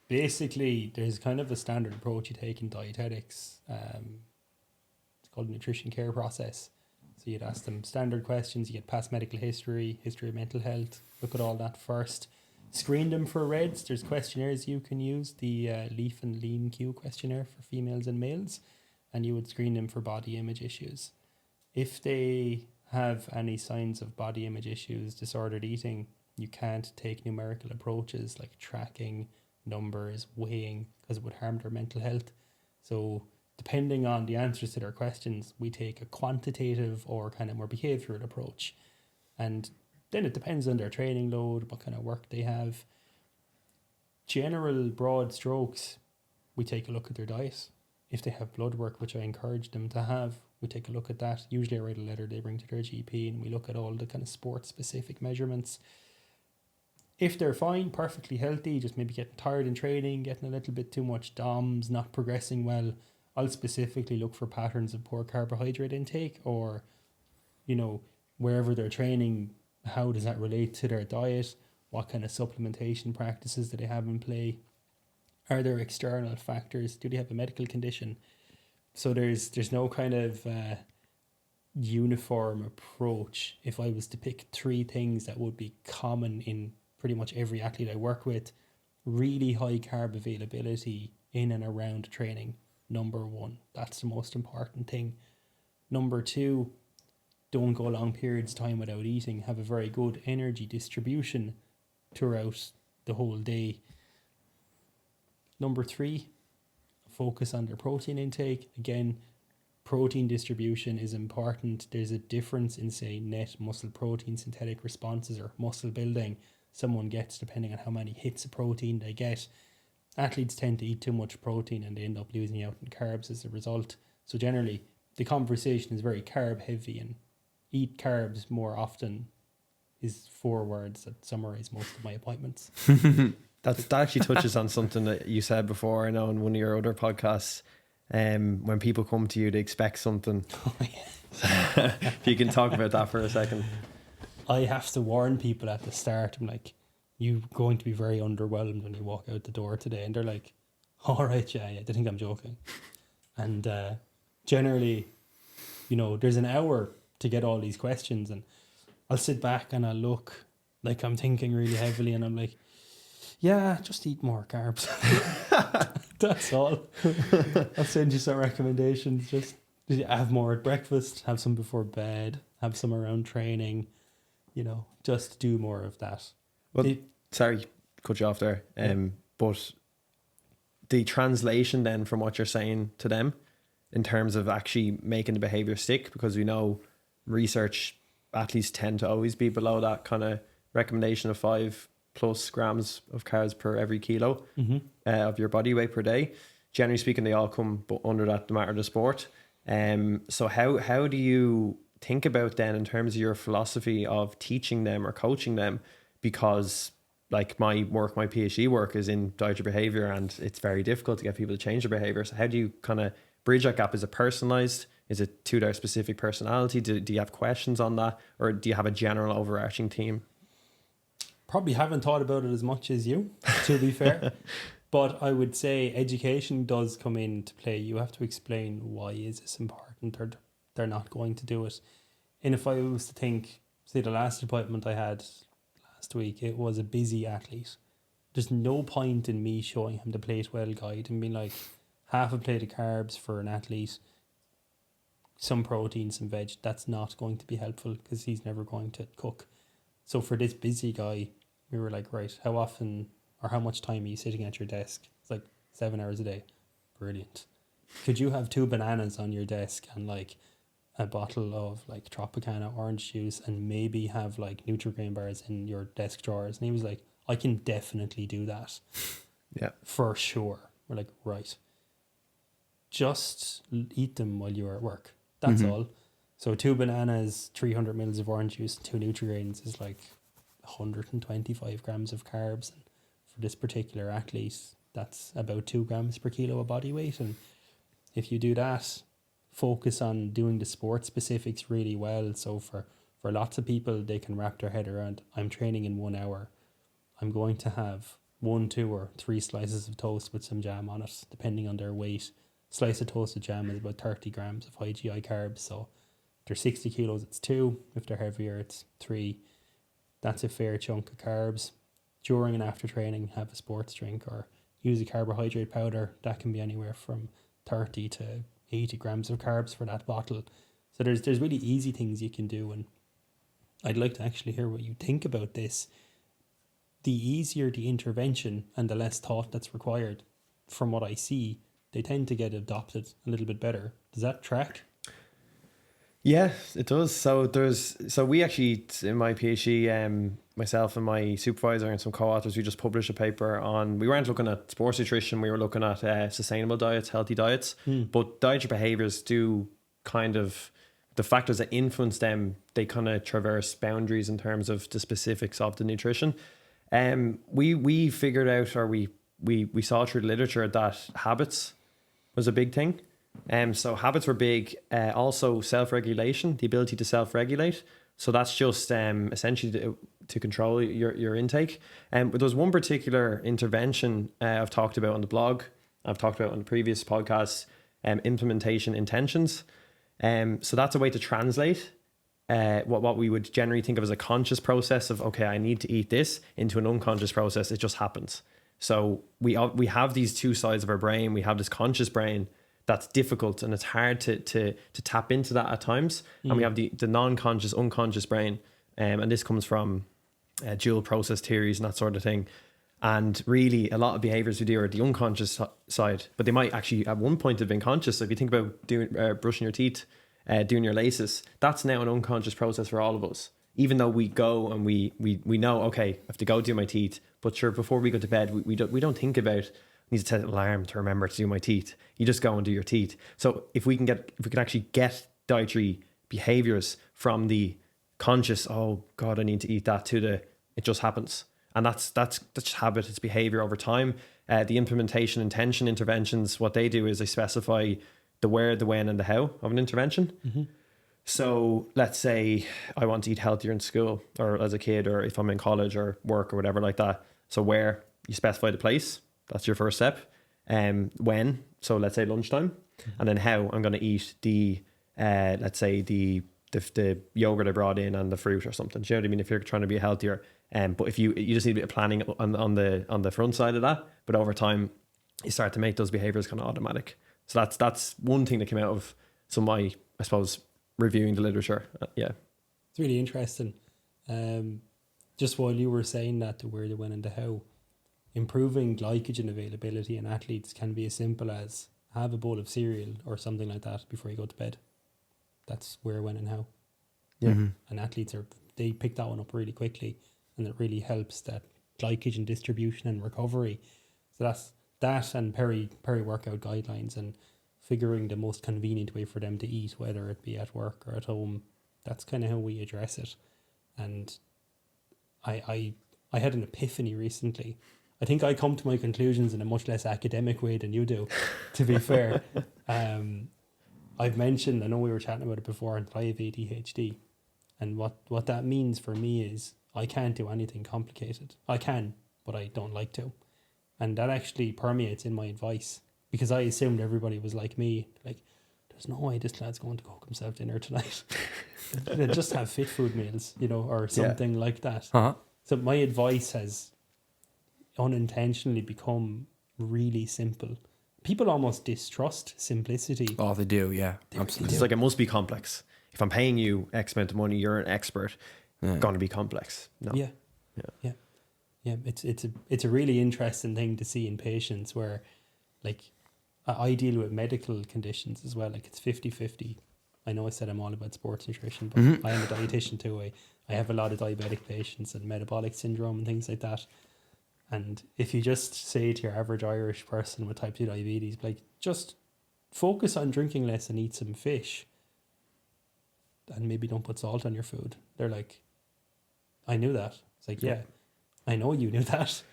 basically there's kind of a standard approach you take in dietetics. It's called a nutrition care process. So you'd ask them standard questions. You get past medical history of mental health. Look at all that first. Screen them for REDS. There's questionnaires you can use. The Leaf and Lean Q questionnaire for females and males. And you would screen them for body image issues. If they have any signs of body image issues, disordered eating, you can't take numerical approaches like tracking, numbers, weighing, because it would harm their mental health. So depending on the answers to their questions, we take a quantitative or kind of more behavioral approach. And then it depends on their training load, what kind of work they have. General broad strokes, we take a look at their diet. If they have blood work, which I encourage them to have, we take a look at that. Usually I write a letter they bring to their GP, and we look at all the kind of sports specific measurements. If they're fine, perfectly healthy, just maybe getting tired in training, getting a little bit too much DOMS, not progressing well, I'll specifically look for patterns of poor carbohydrate intake, or, you know, wherever they're training, how does that relate to their diet? What kind of supplementation practices do they have in play? Are there external factors? Do they have a medical condition? So there's no kind of uniform approach. If I was to pick 3 things that would be common in pretty much every athlete I work with, really high carb availability in and around training. Number 1, that's the most important thing. Number 2, don't go long periods of time without eating. Have a very good energy distribution throughout the whole day. Number 3, focus on their protein intake. Again, protein distribution is important. There's a difference in, say, net muscle protein synthetic responses or muscle building someone gets depending on how many hits of protein they get. Athletes tend to eat too much protein and they end up losing out on carbs as a result. So generally, the conversation is very carb heavy, and eat carbs more often is 4 words that summarize most of my appointments. That actually touches on something that you said before, I know, in one of your other podcasts. When people come to you, they expect something. Oh, yeah. If you can talk about that for a second. I have to warn people at the start. I'm like, you're going to be very underwhelmed when you walk out the door today. And they're like, all right, yeah, they think I'm joking. And generally, you know, there's an hour to get all these questions, and I'll sit back and I'll look like I'm thinking really heavily, and I'm like, yeah, just eat more carbs. That's all. I'll send you some recommendations. Just have more at breakfast, have some before bed, have some around training. just do more of that. Well, sorry, cut you off there. But the translation then from what you're saying to them in terms of actually making the behavior stick, because we know research, athletes tend to always be below that kind of recommendation of 5+ grams of carbs per every kilo of your body weight per day. Generally speaking, they all come under that, no matter the sport. So how do you think about then in terms of your philosophy of teaching them or coaching them? Because like my PhD work is in dietary behavior, and it's very difficult to get people to change their behavior. So how do you kind of bridge that gap? Is it personalized? Is it to their specific personality? Do you have questions on that, or do you have a general overarching theme? Probably haven't thought about it as much as you, to be fair. But I would say education does come into play. You have to explain why is this important, or they're not going to do it. And if I was to think, say the last appointment I had last week, it was a busy athlete. There's no point in me showing him the plate well guide and being like, half a plate of carbs for an athlete, some protein, some veg. That's not going to be helpful because he's never going to cook. So for this busy guy, we were like, right, how often or how much time are you sitting at your desk? It's like 7 hours a day. Brilliant. Could you have 2 bananas on your desk and like a bottle of like Tropicana orange juice and maybe have like Nutri-Grain bars in your desk drawers? And he was like, I can definitely do that. Yeah. For sure. We're like, right. Just eat them while you're at work. That's all. So 2 bananas, 300 mils of orange juice, 2 Nutri-Grains is like 125 grams of carbs. And for this particular athlete, that's about 2 grams per kilo of body weight. And if you do that, focus on doing the sport specifics really well. So for lots of people, they can wrap their head around, I'm training in 1 hour. I'm going to have 1, 2 or 3 slices of toast with some jam on it, depending on their weight. Slice of toasted jam is about 30 grams of high GI carbs. So if they're 60 kilos, it's 2. If they're heavier, it's 3. That's a fair chunk of carbs. During and after training, have a sports drink or use a carbohydrate powder. That can be anywhere from 30 to 80 grams of carbs for that bottle. So there's really easy things you can do. And I'd like to actually hear what you think about this. The easier the intervention and the less thought that's required, from what I see, they tend to get adopted a little bit better. Does that track? Yeah, it does. So we actually, in my PhD, myself and my supervisor and some co-authors, we just published a paper on, we weren't looking at sports nutrition, we were looking at sustainable diets, healthy diets, but dietary behaviors do kind of, the factors that influence them, they kind of traverse boundaries in terms of the specifics of the nutrition. We figured out, or we saw through the literature that habits was a big thing. So habits were big. Also self-regulation, the ability to self-regulate. So that's just essentially to control your intake. But there was one particular intervention I've talked about on the blog, I've talked about on the previous podcast, implementation intentions. So that's a way to translate what we would generally think of as a conscious process of, okay, I need to eat this, into an unconscious process. It just happens. So we have these two sides of our brain. We have this conscious brain that's difficult and it's hard to tap into that at times. And we have the non-conscious, unconscious brain. And this comes from dual process theories and that sort of thing. And really a lot of behaviors we do are the unconscious side, but they might actually at one point have been conscious. So if you think about doing brushing your teeth, doing your laces, that's now an unconscious process for all of us. Even though we go and we know, okay, I have to go do my teeth, but sure, before we go to bed, we don't think about, I need to set an alarm to remember to do my teeth. You just go and do your teeth. So if we can actually get dietary behaviors from the conscious, oh God, I need to eat that, to the, it just happens. And that's just habit, it's behavior over time. The implementation intention interventions, what they do is they specify the where, the when, and the how of an intervention. Mm-hmm. So let's say I want to eat healthier in school or as a kid, or if I'm in college or work or whatever like that. So where, you specify the place, that's your first step. When, so let's say lunchtime. Mm-hmm. And then how, I'm going to eat the, let's say the yogurt I brought in and the fruit or something. Do you know what I mean? If you're trying to be healthier. But if you just need a bit of planning on the front side of that, but over time you start to make those behaviors kind of automatic. So that's one thing that came out of some of my, I suppose, reviewing the literature. Yeah. It's really interesting. Just while you were saying that, to where they went into how improving glycogen availability in athletes can be as simple as have a bowl of cereal or something like that before you go to bed. That's where, when, and how. Yeah. And athletes they pick that one up really quickly, and it really helps that glycogen distribution and recovery. So that's that, and peri-workout guidelines, and figuring the most convenient way for them to eat, whether it be at work or at home. That's kind of how we address it. And I had an epiphany recently. I think I come to my conclusions in a much less academic way than you do, to be fair. I've mentioned, I know we were chatting about it before, and I have ADHD. And what that means for me is I can't do anything complicated. I can, but I don't like to. And that actually permeates in my advice, because I assumed everybody was like me. Like, there's no way this lad's going to cook himself dinner tonight. They just have fit food meals, or something like that. So my advice has unintentionally become really simple. People almost distrust simplicity. Oh, they do, yeah. Absolutely. It's like, it must be complex. If I'm paying you X amount of money, you're an expert. It's going to be complex. No. Yeah. It's a really interesting thing to see in patients where, like, I deal with medical conditions as well. Like, it's 50-50. I know I said I'm all about sports nutrition, but I am a dietitian too. I have a lot of diabetic patients and metabolic syndrome and things like that. And if you just say to your average Irish person with type 2 diabetes, like, just focus on drinking less and eat some fish, and maybe don't put salt on your food, they're like, I knew that. It's like, yeah, I know you knew that,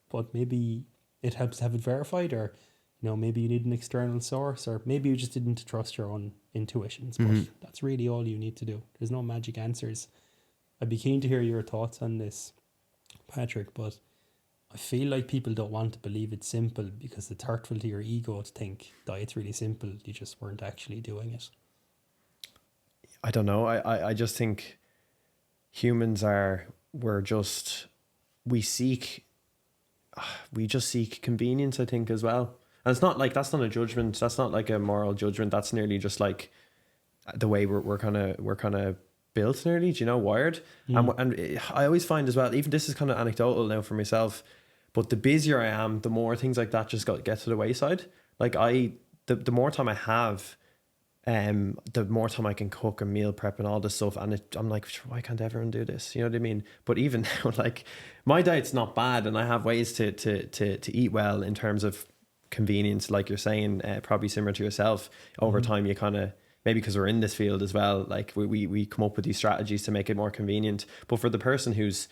but maybe it helps to have it verified, or maybe you need an external source, or maybe you just didn't trust your own intuitions. But that's really all you need to do. There's no magic answers. I'd be keen to hear your thoughts on this, Patrick, but I feel like people don't want to believe it's simple because it's hurtful to your ego to think diet's really simple. You just weren't actually doing it. I don't know. I just think humans we just seek convenience, I think, as well. And it's not like, that's not a judgment. That's not like a moral judgment. That's nearly just like the way we're kind of built, nearly, wired. And I always find as well, even this is kind of anecdotal now for myself, but the busier I am, the more things like that just get to the wayside. Like, the more time I have, the more time I can cook and meal prep and all this stuff, and I'm like, why can't everyone do this? You know what I mean? But even now, like, my diet's not bad, and I have ways to eat well in terms of convenience, like you're saying, probably similar to yourself. Over time, you kind of, maybe because we're in this field as well, like we come up with these strategies to make it more convenient. But for the person whose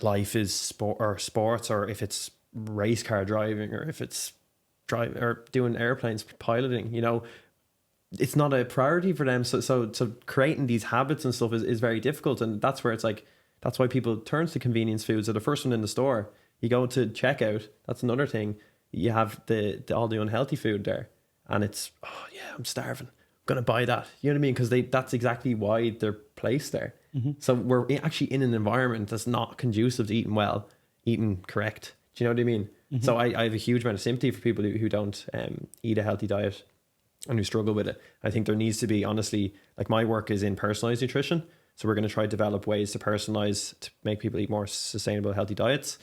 life is sports, or if it's race car driving, or if it's driving or doing airplanes, piloting, it's not a priority for them. So creating these habits and stuff is very difficult. And that's where it's like, that's why people turn to convenience foods. Are the first one in the store. You go to checkout, that's another thing. You have all the unhealthy food there, and it's, oh yeah, I'm starving, I'm gonna buy that. You know what I mean? Because that's exactly why they're placed there. So we're actually in an environment that's not conducive to eating well, eating correct. Do you know what I mean? So I have a huge amount of sympathy for people who don't eat a healthy diet and who struggle with it. I think there needs to be, honestly, like, my work is in personalized nutrition. So we're going to try to develop ways to personalize, to make people eat more sustainable, healthy diets.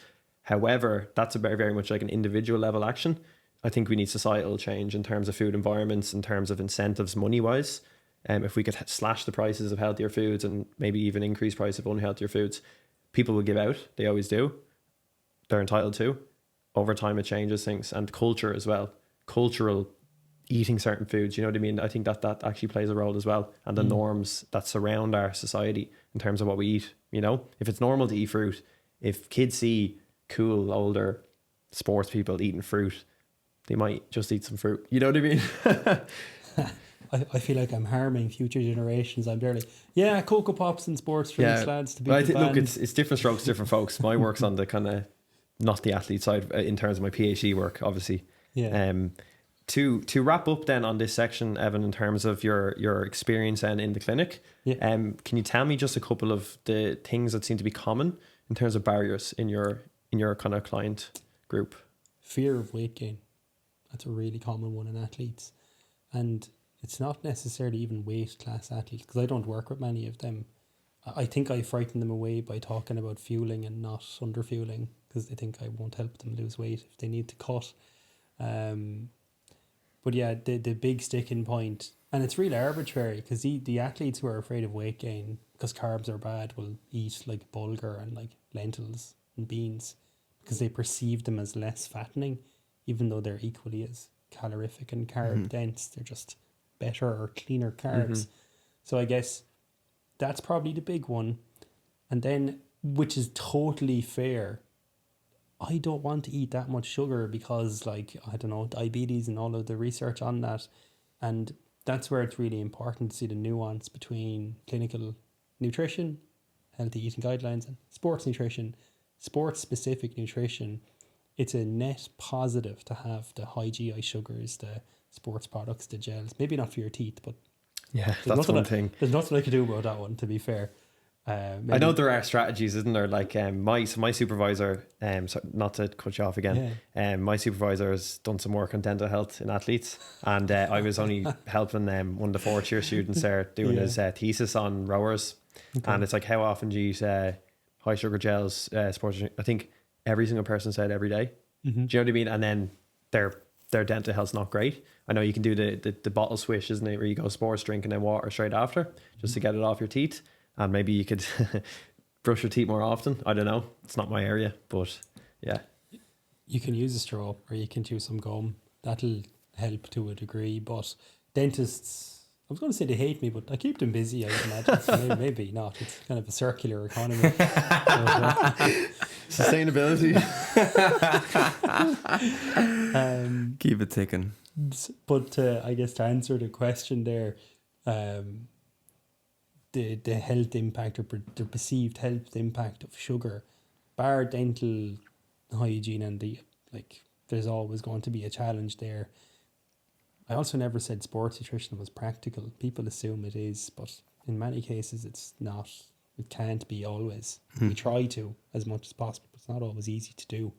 However, that's a very, very much like an individual level action. I think we need societal change in terms of food environments, in terms of incentives money-wise. If we could slash the prices of healthier foods and maybe even increase price of unhealthier foods, people will give out. They always do. They're entitled to. Over time, it changes things. And culture as well. Cultural eating certain foods, you know what I mean? I think that actually plays a role as well. And the norms that surround our society in terms of what we eat, if it's normal to eat fruit, if kids see cool older sports people eating fruit, they might just eat some fruit. You know what I mean? I feel like I'm harming future generations. I'm barely, Cocoa Pops and sports drinks, lads. To be look, it's different strokes, different folks. My work's on the kind of, not the athlete side in terms of my PhD work, obviously. Yeah. To wrap up then on this section, Evan, in terms of your experience then in the clinic, can you tell me just a couple of the things that seem to be common in terms of barriers in your kind of client group? Fear of weight gain. That's a really common one in athletes. And it's not necessarily even weight class athletes, because I don't work with many of them. I think I frighten them away by talking about fueling and not under fueling, because they think I won't help them lose weight if they need to cut. But yeah, the big sticking point, and it's really arbitrary, because the athletes who are afraid of weight gain because carbs are bad will eat like bulgur and like lentils and beans because they perceive them as less fattening, even though they're equally as calorific and carb dense. They're just better or cleaner carbs. So I guess that's probably the big one. And then, which is totally fair, I don't want to eat that much sugar because, like, I don't know, diabetes and all of the research on that. And that's where it's really important to see the nuance between clinical nutrition, healthy eating guidelines, and sports nutrition. Sports specific nutrition, it's a net positive to have the high GI sugars, the sports products, the gels. Maybe not for your teeth, but yeah, that's one thing. There's nothing I could do about that one, to be fair. I know there are strategies, isn't there? Like my supervisor, so not to cut you off again, my supervisor has done some work on dental health in athletes, and I was only helping one of the fourth year students there doing his thesis on rowers, and it's like, how often do you use high sugar gels, sports? I think every single person said every day. Do you know what I mean? And then their dental health's not great. I know you can do the bottle swish, isn't it, where you go sports drink and then water straight after, just to get it off your teeth. And maybe you could brush your teeth more often. I don't know. It's not my area, but yeah. You can use a straw or you can chew some gum. That'll help to a degree. But dentists, I was going to say they hate me, but I keep them busy, I would imagine. So maybe not. It's kind of a circular economy. Sustainability. Keep it ticking. But I guess to answer the question there, the health impact or the perceived health impact of sugar, bar dental hygiene and there's always going to be a challenge there. I also never said sports nutrition was practical. People assume it is, but in many cases it's not. It can't be always. We try to as much as possible, but it's not always easy to do.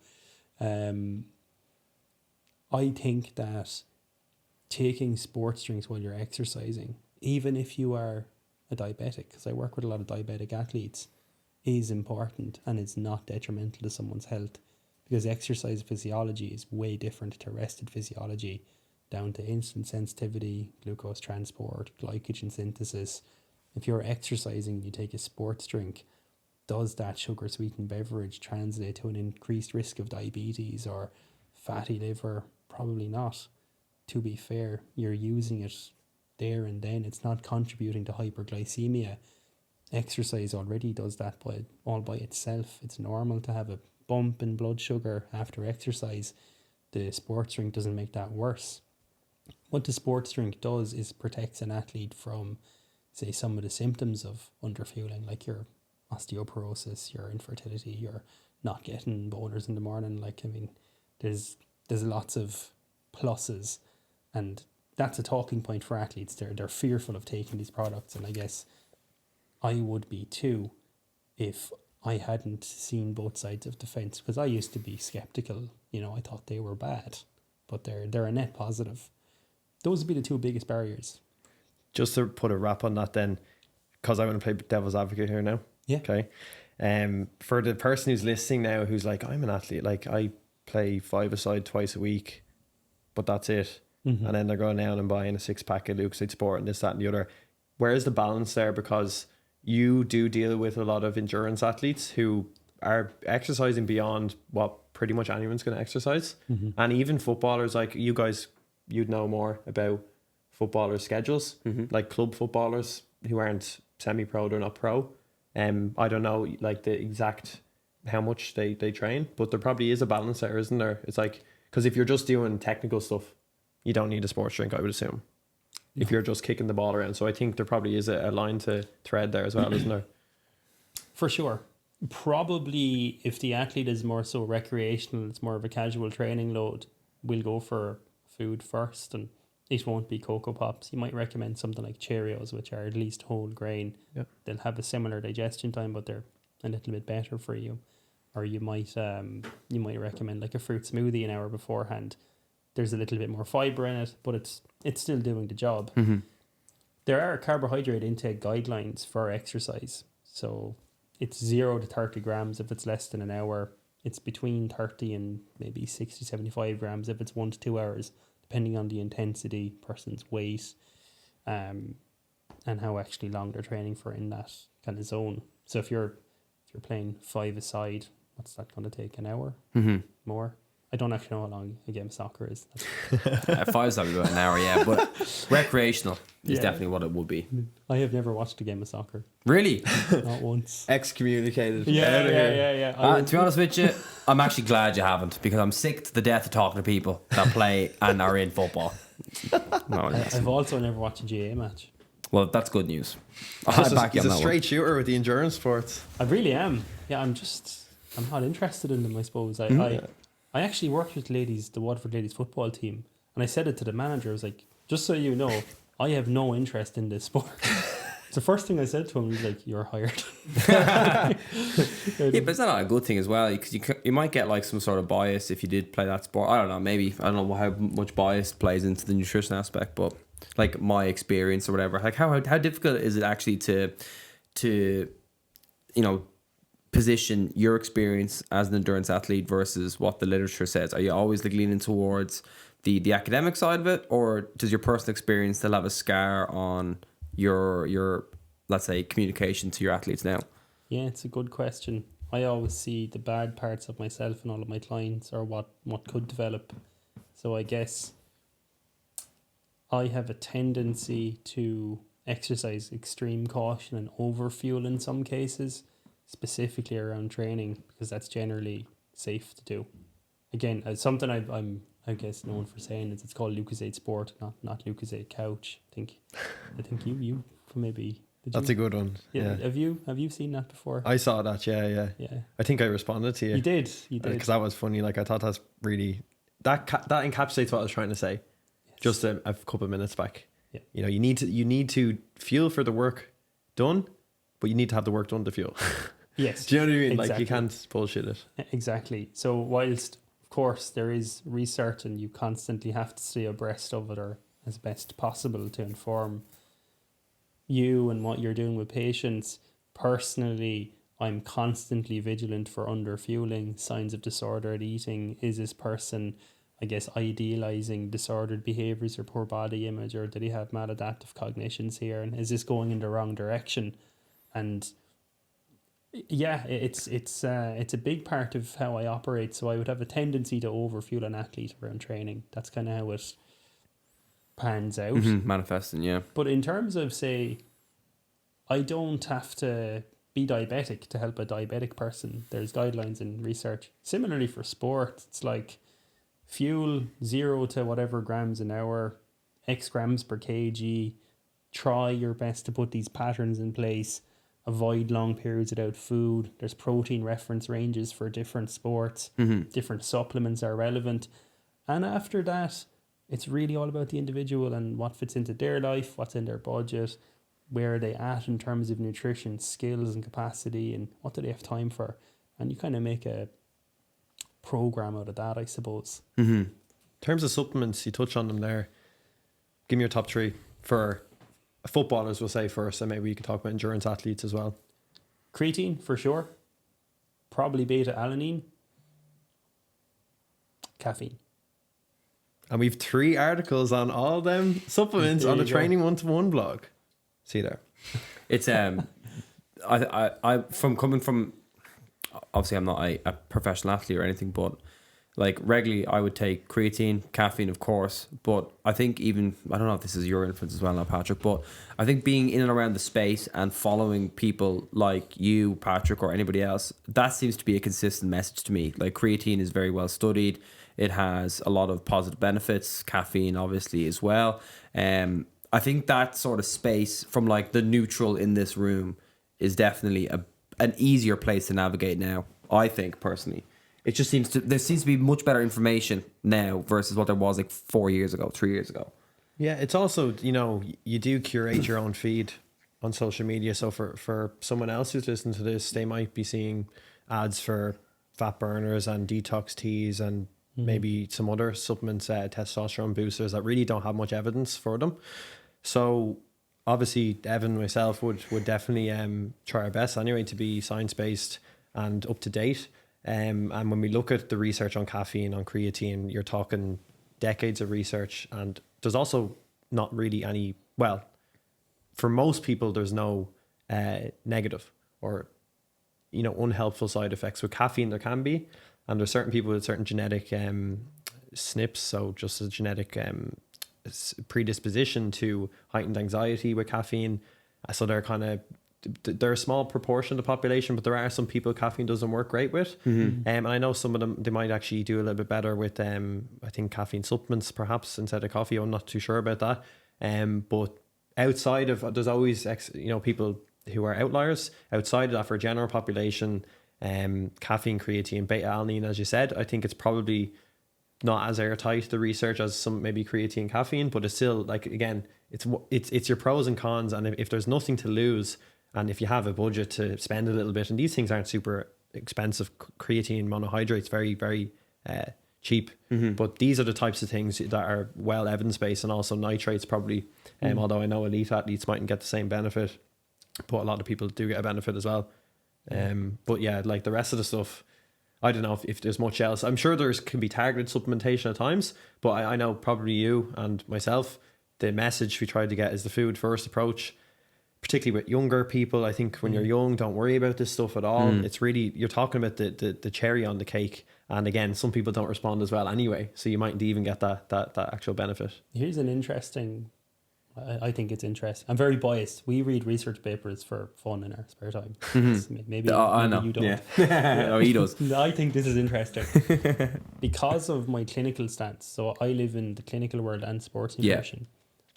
I think that taking sports drinks while you're exercising, even if you are a diabetic, because I work with a lot of diabetic athletes, is important and it's not detrimental to someone's health, because exercise physiology is way different to rested physiology, down to insulin sensitivity, glucose transport, glycogen synthesis. If you're exercising, you take a sports drink, does that sugar sweetened beverage translate to an increased risk of diabetes or fatty liver? Probably not. To be fair, you're using it there and then. It's not contributing to hyperglycemia. Exercise already does that all by itself. It's normal to have a bump in blood sugar after exercise. The sports drink doesn't make that worse. What the sports drink does is protects an athlete from, say, some of the symptoms of underfueling, like your osteoporosis, your infertility, your not getting boners in the morning. Like, I mean, there's lots of pluses, and that's a talking point for athletes. They're fearful of taking these products, and I guess I would be too if I hadn't seen both sides of the fence, because I used to be skeptical. I thought they were bad, but they're a net positive. Those would be the two biggest barriers. Just to put a wrap on that then, because I want to play devil's advocate here now. Yeah. Okay. For the person who's listening now, who's like, I'm an athlete, like I play 5-a-side twice a week, but that's it. And then they're going down and buying a 6-pack of Lucasade Sport and this, that, and the other. Where is the balance there? Because you do deal with a lot of endurance athletes who are exercising beyond what pretty much anyone's going to exercise. And even footballers, like you guys, you'd know more about footballers' schedules, like club footballers who aren't semi-pro, they're not pro. I don't know like the exact how much they train, but there probably is a balance there, isn't there? It's like, because if you're just doing technical stuff, you don't need a sports drink, I would assume, if you're just kicking the ball around. So I think there probably is a line to thread there as well, isn't there? For sure. Probably if the athlete is more so recreational, it's more of a casual training load, we'll go for food first, and it won't be Cocoa Pops. You might recommend something like Cheerios, which are at least whole grain. Yep. They'll have a similar digestion time, but they're a little bit better for you. Or you might recommend like a fruit smoothie an hour beforehand. There's a little bit more fiber in it, but it's still doing the job. There are carbohydrate intake guidelines for exercise. So it's 0 to 30 grams if it's less than an hour. It's between 30 and maybe 60, 75 grams if it's 1 to 2 hours, depending on the intensity, person's weight, and how actually long they're training for in that kind of zone. So if you're playing 5-a-side, what's that going to take? An hour? More? I don't actually know how long a game of soccer is. 5-a-side would be about an hour, yeah, but recreational is definitely what it would be. I have never watched a game of soccer. Really? Not once. Excommunicated. Yeah. To be honest with you, I'm actually glad you haven't, because I'm sick to the death of talking to people that play and are in football. No, I've also never watched a GA match. well, that's good news. He's a straight shooter with the endurance sports. I really am. Yeah, I'm not interested in them, I suppose. I actually worked with the Waterford ladies football team, and I said it to the manager. I was like, just so you know, I have no interest in this sport. It's the first thing I said to him. He's like, you're hired. Yeah, but it's not a good thing as well, because you might get like some sort of bias if you did play that sport. I don't know how much bias plays into the nutrition aspect, but like my experience or whatever, like how difficult is it actually to position your experience as an endurance athlete versus what the literature says? Are you always like leaning towards the academic side of it, or does your personal experience still have a scar on your let's say communication to your athletes now? Yeah, it's a good question. I always see the bad parts of myself and all of my clients, or what could develop. So I guess I have a tendency to exercise extreme caution and overfuel in some cases, specifically around training, because that's generally safe to do. Again, something I'm I guess known for saying is it's called Lucozade Sport, not Lucozade Couch. I think you maybe. That's a good one. Yeah. Have you seen that before? I saw that. Yeah. I think I responded to you. You did. Because that was funny. Like, I thought that's really that encapsulates what I was trying to say. Yes. Just a couple of minutes back. Yeah. You need to fuel for the work done, but you need to have the work done to fuel. Yes. Do you know what I mean? Exactly. Like, you can't bullshit it. Exactly. So whilst of course there is research and you constantly have to stay abreast of it, or as best possible to inform you and what you're doing with patients, personally I'm constantly vigilant for underfueling, signs of disordered eating. Is this person, I guess, idealizing disordered behaviors or poor body image, or did he have maladaptive cognitions here, and is this going in the wrong direction? And yeah, it's a big part of how I operate. So I would have a tendency to overfuel an athlete around training. That's kind of how it pans out. Manifesting, yeah. But in terms of, say, I don't have to be diabetic to help a diabetic person. There's guidelines and research. Similarly for sport, it's like fuel 0 to whatever grams an hour, X grams per kg. Try your best to put these patterns in place. Avoid long periods without food. There's protein reference ranges for different sports. Different supplements are relevant. And after that, it's really all about the individual and what fits into their life, what's in their budget, where are they at in terms of nutrition, skills and capacity, and what do they have time for. And you kind of make a program out of that, I suppose. In terms of supplements, you touch on them there. Give me your top 3 for footballers, we'll say first, and maybe we can talk about endurance athletes as well. Creatine, for sure. Probably beta-alanine. Caffeine. And we've 3 articles on all them supplements on the Training 1-to-1 blog. See there. It's I from coming from, obviously I'm not a professional athlete or anything, but like regularly I would take creatine, caffeine of course, but I think even, I don't know if this is your influence as well now, Patrick, but I think being in and around the space and following people like you, Patrick, or anybody else, that seems to be a consistent message to me. Like, creatine is very well studied. It has a lot of positive benefits, caffeine obviously as well. I think that sort of space from like the neutral in this room is definitely an easier place to navigate now, I think personally. It just there seems to be much better information now versus what there was like 4 years ago, 3 years ago. Yeah, it's also, you do curate your own feed on social media. So for someone else who's listening to this, they might be seeing ads for fat burners and detox teas and maybe some other supplements, testosterone boosters that really don't have much evidence for them. So obviously Evan, myself would definitely try our best anyway to be science-based and up to date. And when we look at the research on caffeine, on creatine, you're talking decades of research, and there's also not really any, well, for most people, there's no negative or, unhelpful side effects. With caffeine, there can be, and there's certain people with certain genetic SNPs, so just a genetic predisposition to heightened anxiety with caffeine. So they're a small proportion of the population, but there are some people caffeine doesn't work great with. And I know some of them, they might actually do a little bit better with, I think, caffeine supplements perhaps instead of coffee. I'm not too sure about that. But outside of, there's always, people who are outliers. Outside of that, for a general population, caffeine, creatine, beta-alanine, as you said, I think it's probably not as airtight, the research, as some maybe creatine, caffeine, but it's still, like, again, it's your pros and cons. And if there's nothing to lose, and if you have a budget to spend a little bit, and these things aren't super expensive, creatine monohydrate's very, very cheap. But these are the types of things that are well evidence-based, and also nitrates probably, although I know elite athletes mightn't get the same benefit, but a lot of people do get a benefit as well. But yeah, like the rest of the stuff, I don't know if there's much else. I'm sure can be targeted supplementation at times, but I know probably you and myself, the message we try to get is the food first approach, particularly with younger people. I think when you're young, don't worry about this stuff at all. It's really, you're talking about the cherry on the cake. And again, some people don't respond as well anyway, so you mightn't even get that actual benefit. Here's an interesting, I think it's interesting. I'm very biased. We read research papers for fun in our spare time. Maybe I know. You don't. Yeah. Oh, he does. I think this is interesting because of my clinical stance. So I live in the clinical world and sports nutrition.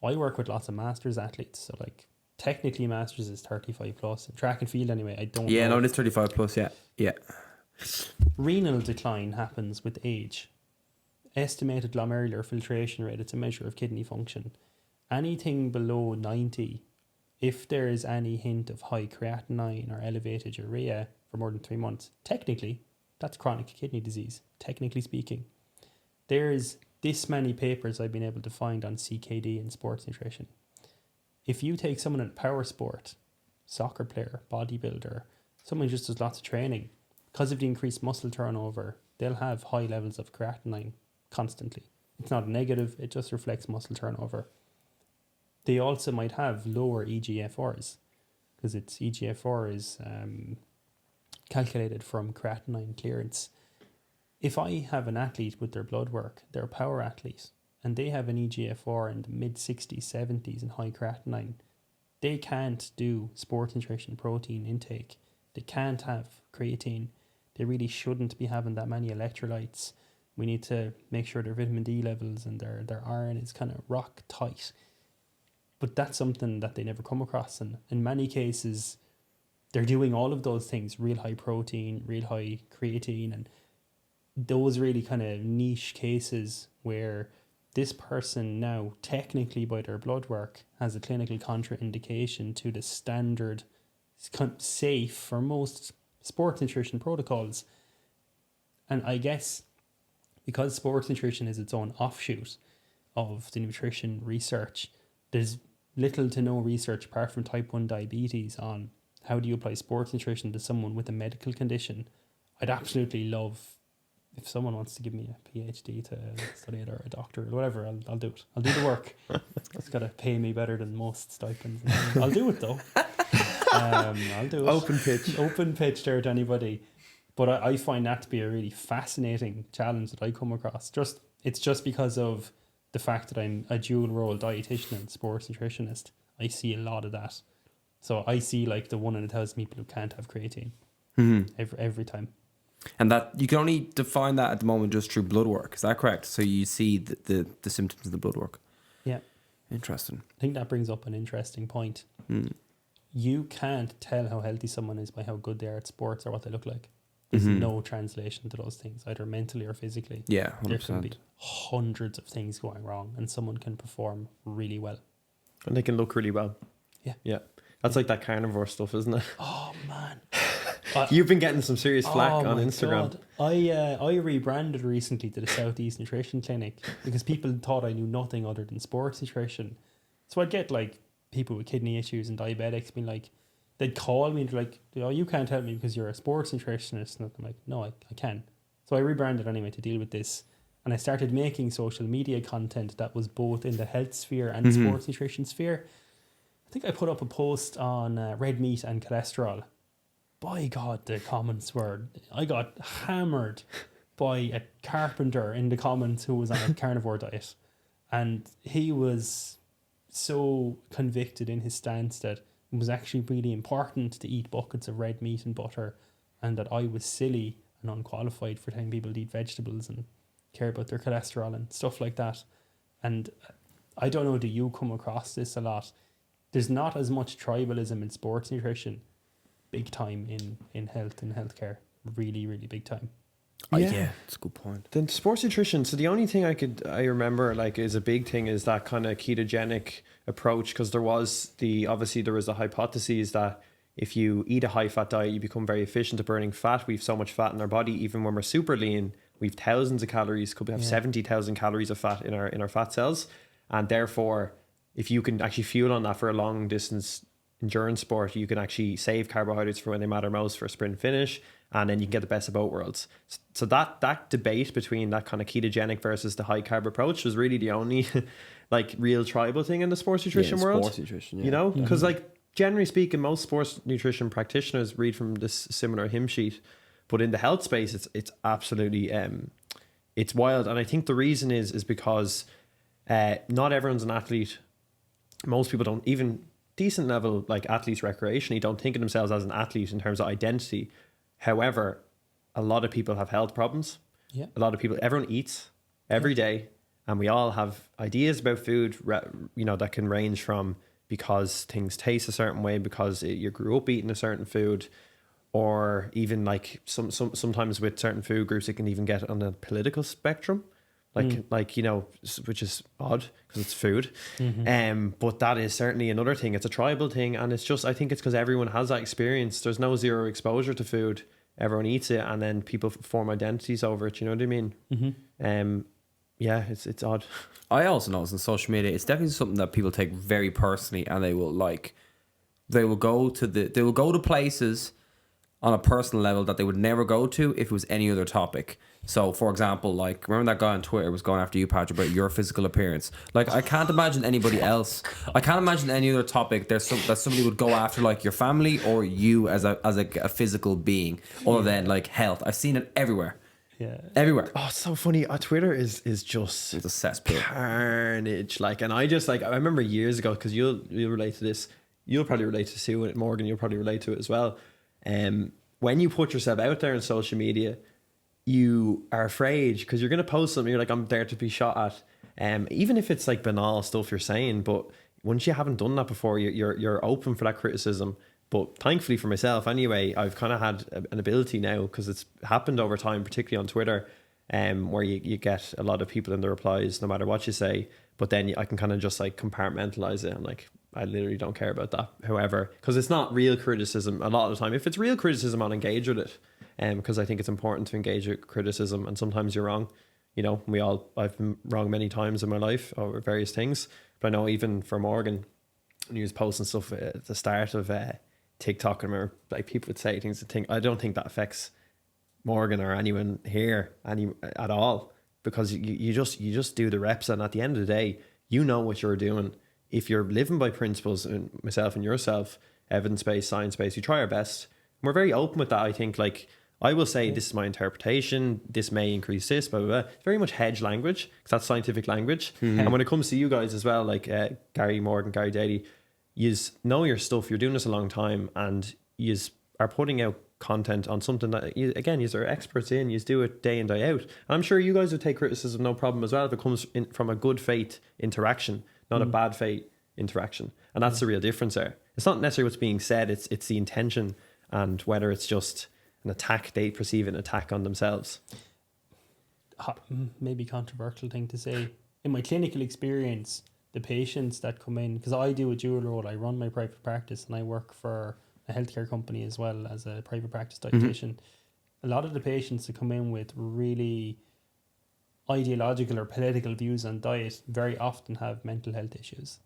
I work with lots of masters athletes. So like technically masters is 35 plus. In track and field anyway. I don't know. Yeah, no, it's 35 plus. Yeah. Renal decline happens with age. Estimated glomerular filtration rate, it's a measure of kidney function. Anything below 90, if there is any hint of high creatinine or elevated urea for more than 3 months, technically, that's chronic kidney disease, technically speaking. There's this many papers I've been able to find on CKD and sports nutrition. If you take someone in power sport, soccer player, bodybuilder, someone who just does lots of training, because of the increased muscle turnover, they'll have high levels of creatinine constantly. It's not negative, it just reflects muscle turnover. They also might have lower EGFRs, because EGFR is calculated from creatinine clearance. If I have an athlete with their blood work, they're a power athlete, and they have an EGFR in the mid-60s, 70s and high creatinine, they can't do sports nutrition protein intake. They can't have creatine. They really shouldn't be having that many electrolytes. We need to make sure their vitamin D levels and their iron is kind of rock tight. But that's something that they never come across. And in many cases, they're doing all of those things, real high protein, real high creatine, and those really kind of niche cases where this person now, technically by their blood work, has a clinical contraindication to the standard safe for most sports nutrition protocols. And I guess because sports nutrition is its own offshoot of the nutrition research, there's little to no research apart from type 1 diabetes on how do you apply sports nutrition to someone with a medical condition. I'd absolutely love if someone wants to give me a PhD to study it, or a doctor or whatever. I'll do it. I'll do the work. It's got to pay me better than most stipends. I'll do it though. I'll do it. Open pitch there to anybody. But I find that to be a really fascinating challenge that I come across. It's just because of the fact that I'm a dual role dietitian and sports nutritionist. I see a lot of that. So I see like the 1 in 1,000 people who can't have creatine every time. And that you can only define that at the moment just through blood work. Is that correct? So you see the symptoms of the blood work. Yeah. Interesting. I think that brings up an interesting point. You can't tell how healthy someone is by how good they are at sports or what they look like. There's no translation to those things, either mentally or physically. Yeah, 100%. There can be hundreds of things going wrong and someone can perform really well. And they can look really well. Yeah. That's like that carnivore stuff, isn't it? Oh, man. You've been getting some serious flack on Instagram. God. I rebranded recently to the Southeast Nutrition Clinic because people thought I knew nothing other than sports nutrition. So I'd get like people with kidney issues and diabetics being like, they'd call me and they're like, oh, you can't help me because you're a sports nutritionist. And I'm like, no, I can. So I rebranded anyway to deal with this. And I started making social media content that was both in the health sphere and sports nutrition sphere. I think I put up a post on red meat and cholesterol. By God, the comments were... I got hammered by a carpenter in the comments who was on a carnivore diet. And he was so convicted in his stance that it was actually really important to eat buckets of red meat and butter, and that I was silly and unqualified for telling people to eat vegetables and care about their cholesterol and stuff like that. And I don't know, do you come across this a lot? There's not as much tribalism in sports nutrition, big time in health and healthcare, really, really big time. Yeah, that's a good point. Then sports nutrition. So the only thing I remember like is a big thing is that kind of ketogenic approach, because there was the hypothesis that if you eat a high fat diet, you become very efficient at burning fat. We've so much fat in our body, even when we're super lean, we've thousands of calories. Could we have 70,000 calories of fat in our fat cells, and therefore, if you can actually fuel on that for a long distance endurance sport, you can actually save carbohydrates for when they matter most for a sprint finish, and then you can get the best of both worlds. So that debate between that kind of ketogenic versus the high carb approach was really the only like real tribal thing in the sports nutrition world. Sports nutrition, you know, because like generally speaking, most sports nutrition practitioners read from this similar hymn sheet, but in the health space, it's absolutely it's wild. And I think the reason is because not everyone's an athlete. Most people don't, even decent level like athletes recreationally, don't think of themselves as an athlete in terms of identity. However, a lot of people have health problems. Yeah. A lot of people, everyone eats every day, and we all have ideas about food, you know, that can range from because things taste a certain way, because you grew up eating a certain food, or even like sometimes with certain food groups, it can even get on the political spectrum. Like, you know, which is odd because it's food. But that is certainly another thing. It's a tribal thing. And it's just, I think it's because everyone has that experience. There's no zero exposure to food. Everyone eats it, and then people form identities over it. You know what I mean? Yeah, it's odd. I also notice on social media, it's definitely something that people take very personally, and they will go to places on a personal level that they would never go to if it was any other topic. So, for example, like, remember that guy on Twitter was going after you, Patrick, about your physical appearance? Like, I can't imagine anybody else. I can't imagine any other topic that somebody would go after, like your family or you as a physical being, other than like health. I've seen it everywhere. Yeah, everywhere. Oh, it's so funny. Twitter is just, it's a cesspool, carnage. Like, and I just, like, I remember years ago, because you'll relate to this. You'll probably relate to Sue and Morgan. You'll probably relate to it as well. When you put yourself out there on social media, you are afraid because you're going to post something. You're like, I'm there to be shot at. Even if it's like banal stuff you're saying, but once you haven't done that before, you're open for that criticism. But thankfully for myself, anyway, I've kind of had an ability now, because it's happened over time, particularly on Twitter, where you get a lot of people in the replies, no matter what you say. But then I can kind of just like compartmentalize it. I'm like, I literally don't care about that. However, because it's not real criticism a lot of the time. If it's real criticism, I'll engage with it. Because I think it's important to engage with criticism, and sometimes you're wrong. You know, I've been wrong many times in my life over various things. But I know even for Morgan, when he was posting stuff at the start of TikTok, I remember like people would say things. I don't think that affects Morgan or anyone here at all, because you just do the reps, and at the end of the day, you know what you're doing. If you're living by principles, and myself and yourself, evidence-based, science-based, we try our best. We're very open with that. I think, like, I will say, this is my interpretation, this may increase this, blah, blah, blah. It's very much hedge language, because that's scientific language. And when it comes to you guys as well, like Gary Morgan, Gary Daly, you know your stuff, you're doing this a long time, and you are putting out content on something that, you are experts in, you do it day in, day out. And I'm sure you guys would take criticism, no problem as well, if it comes from a good faith interaction, not a bad faith interaction. And that's the real difference there. It's not necessarily what's being said, it's the intention, and whether it's just an attack, they perceive an attack on themselves. Maybe controversial thing to say. In my clinical experience, the patients that come in, because I do a dual role, I run my private practice and I work for a healthcare company as well as a private practice dietitian. A lot of the patients that come in with really ideological or political views on diet very often have mental health issues.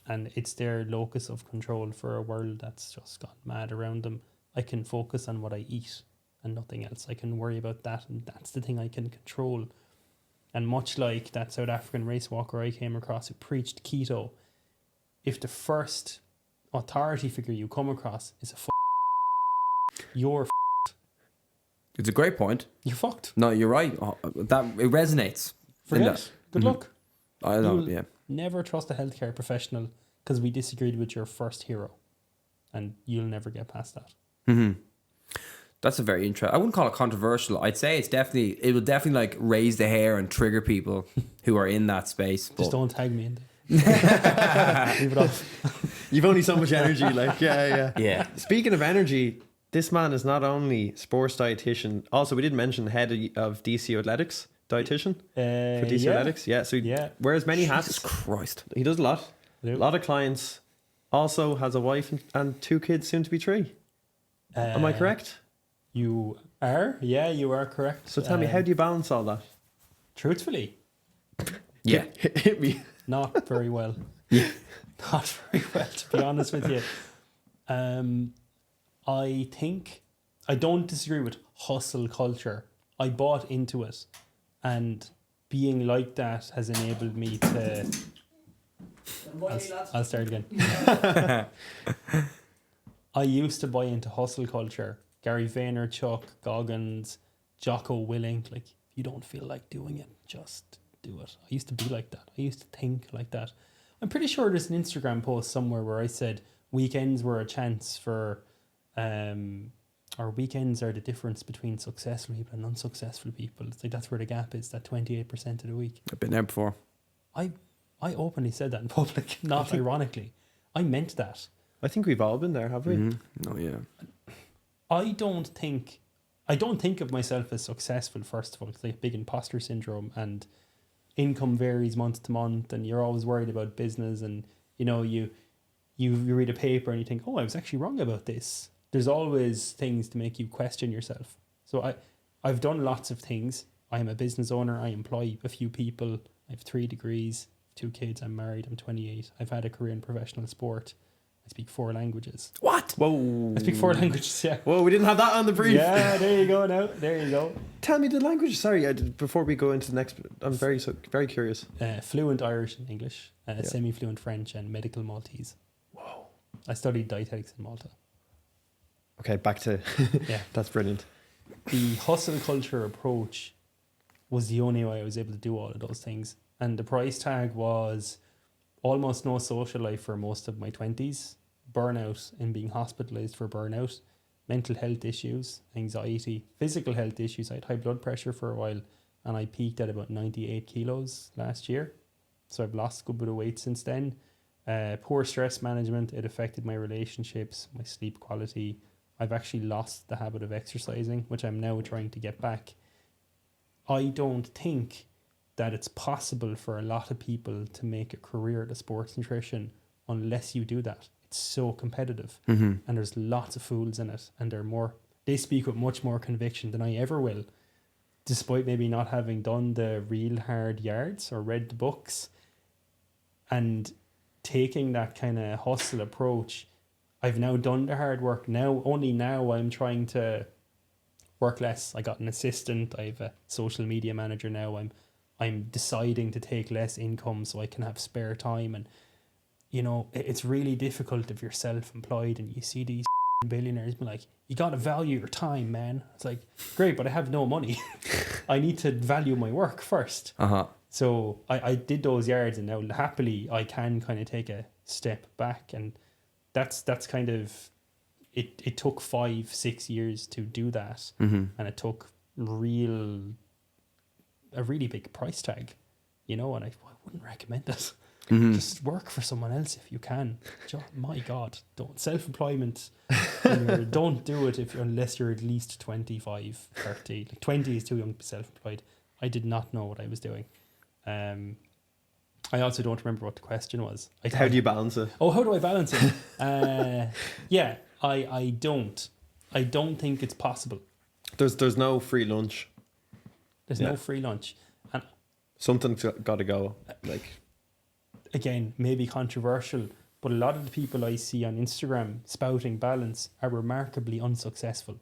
and it's their locus of control for a world that's just gone mad around them. I can focus on what I eat and nothing else. I can worry about that, and that's the thing I can control. And much like that South African race walker I came across who preached keto, if the first authority figure you come across is you're It's a great point. you're fucked. No, you're right. That it resonates. Forget. Good luck. I know. You'll Yeah. Never trust a healthcare professional because we disagreed with your first hero, and you'll never get past that. Mm-hmm. That's a very interesting. I wouldn't call it controversial. I'd say it will definitely like raise the hair and trigger people who are in that space. Just don't tag me in there. Leave it off. You've only so much energy. Like, yeah. Yeah. Speaking of energy, this man is not only sports dietitian. Also, we did mention head of DC Athletics dietitian for DC Athletics. Yeah. So he wears many hats. Jesus Christ. He does a lot. Yep. A lot of clients. Also has a wife and 2 kids, soon to be 3. Am I correct? You are? Yeah, you are correct. So tell me, how do you balance all that? Truthfully, Yeah. Hit me. not very well. Not very well, to be honest with you. I think I don't disagree with hustle culture. I bought into it, and being like that has enabled me to. I'll start again. I used to buy into hustle culture. Gary Vaynerchuk, Goggins, Jocko Willink. Like, if you don't feel like doing it, just do it. I used to be like that. I used to think like that. I'm pretty sure there's an Instagram post somewhere where I said weekends were a chance for, or weekends are the difference between successful people and unsuccessful people. It's like that's where the gap is, that 28% of the week. I've been there before. I openly said that in public, not ironically. I meant that. I think we've all been there, have we? Mm-hmm. Oh yeah. I don't think of myself as successful, first of all. It's like big imposter syndrome, and income varies month to month, and you're always worried about business, and you read a paper and you think, oh, I was actually wrong about this. There's always things to make you question yourself. So I've done lots of things. I am a business owner. I employ a few people. I have 3 degrees, 2 kids. I'm married. I'm 28. I've had a career in professional sport. I speak 4 languages. What? Whoa. I speak 4 languages, yeah. Whoa, we didn't have that on the brief. Yeah, there you go now. There you go. Tell me the language. Sorry, before we go into the next, I'm very curious. Fluent Irish and English, semi-fluent French, and medical Maltese. Whoa. I studied dietetics in Malta. Okay, back to Yeah. That's brilliant. The hustle culture approach was the only way I was able to do all of those things. And the price tag was almost no social life for most of my 20s. Burnout and being hospitalized for burnout. Mental health issues, anxiety, physical health issues. I had high blood pressure for a while, and I peaked at about 98 kilos last year. So I've lost a good bit of weight since then. Poor stress management. It affected my relationships, my sleep quality. I've actually lost the habit of exercising, which I'm now trying to get back. I don't think that it's possible for a lot of people to make a career at sports nutrition unless you do that. It's so competitive, and there's lots of fools in it, and they speak with much more conviction than I ever will, despite maybe not having done the real hard yards or read the books. And taking that kind of hustle approach, I've now done the hard work. Only now I'm trying to work less. I got an assistant. I have a social media manager now. I'm deciding to take less income so I can have spare time. And it's really difficult if you're self-employed and you see these billionaires be like, you got to value your time, man. It's like, great, but I have no money. I need to value my work first. So I did those yards, and now happily I can kind of take a step back, and that's kind of it took 5-6 years to do that, and it took a really big price tag, and I wouldn't recommend it. Just work for someone else if you can. My God, don't self-employment. Don't do it unless you're at least 25, 30. Like 20 is too young to be self-employed. I did not know what I was doing. I also don't remember what the question was. How do you balance it? Oh, how do I balance it? Yeah, I don't think it's possible. There's no free lunch. There's no free lunch. And something's got to go. Like, again, maybe controversial, But a lot of the people I see on Instagram spouting balance are remarkably unsuccessful,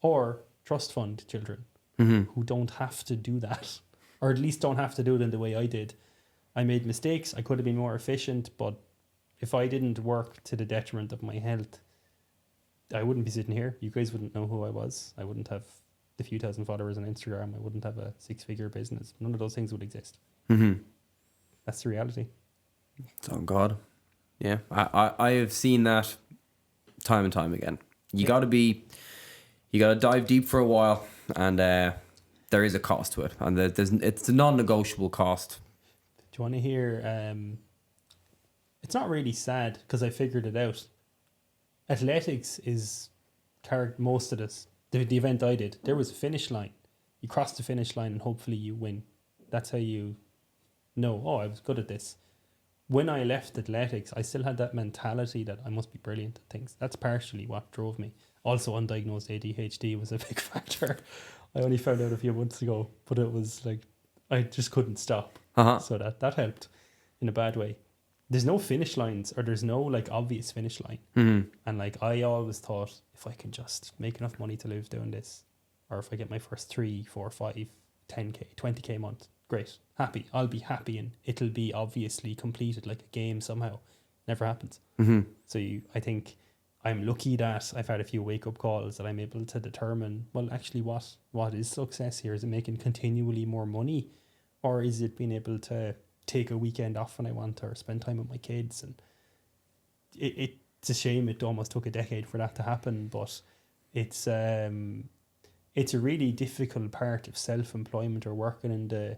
or trust fund children who don't have to do that, or at least don't have to do it in the way I did. I made mistakes. I could have been more efficient, but if I didn't work to the detriment of my health, I wouldn't be sitting here. You guys wouldn't know who I was. I wouldn't have the few thousand followers on Instagram. I wouldn't have a 6-figure business. None of those things would exist. That's the reality. Oh God, yeah. I have seen that time and time again. You got to dive deep for a while, and there is a cost to it, and it's a non-negotiable cost. Do you want to hear? It's not really sad because I figured it out. Athletics is most of this. The event I did, there was a finish line. You cross the finish line and hopefully you win. That's how you know, oh, I was good at this. When I left athletics, I still had that mentality that I must be brilliant at things. That's partially what drove me. Also, undiagnosed ADHD was a big factor. I only found out a few months ago, but it was like, I just couldn't stop. So that helped in a bad way. There's no finish lines, or there's no like obvious finish line. And like I always thought, if I can just make enough money to live doing this, or if I get my first 3, 4, 5, 10k, 20k month, great, happy. I'll be happy, and it'll be obviously completed like a game somehow. Never happens. So I think I'm lucky that I've had a few wake up calls that I'm able to determine, well, actually, what is success here? Is it making continually more money, or is it being able to take a weekend off when I want, or spend time with my kids? And it's a shame it almost took a decade for that to happen, but it's a really difficult part of self-employment or working in the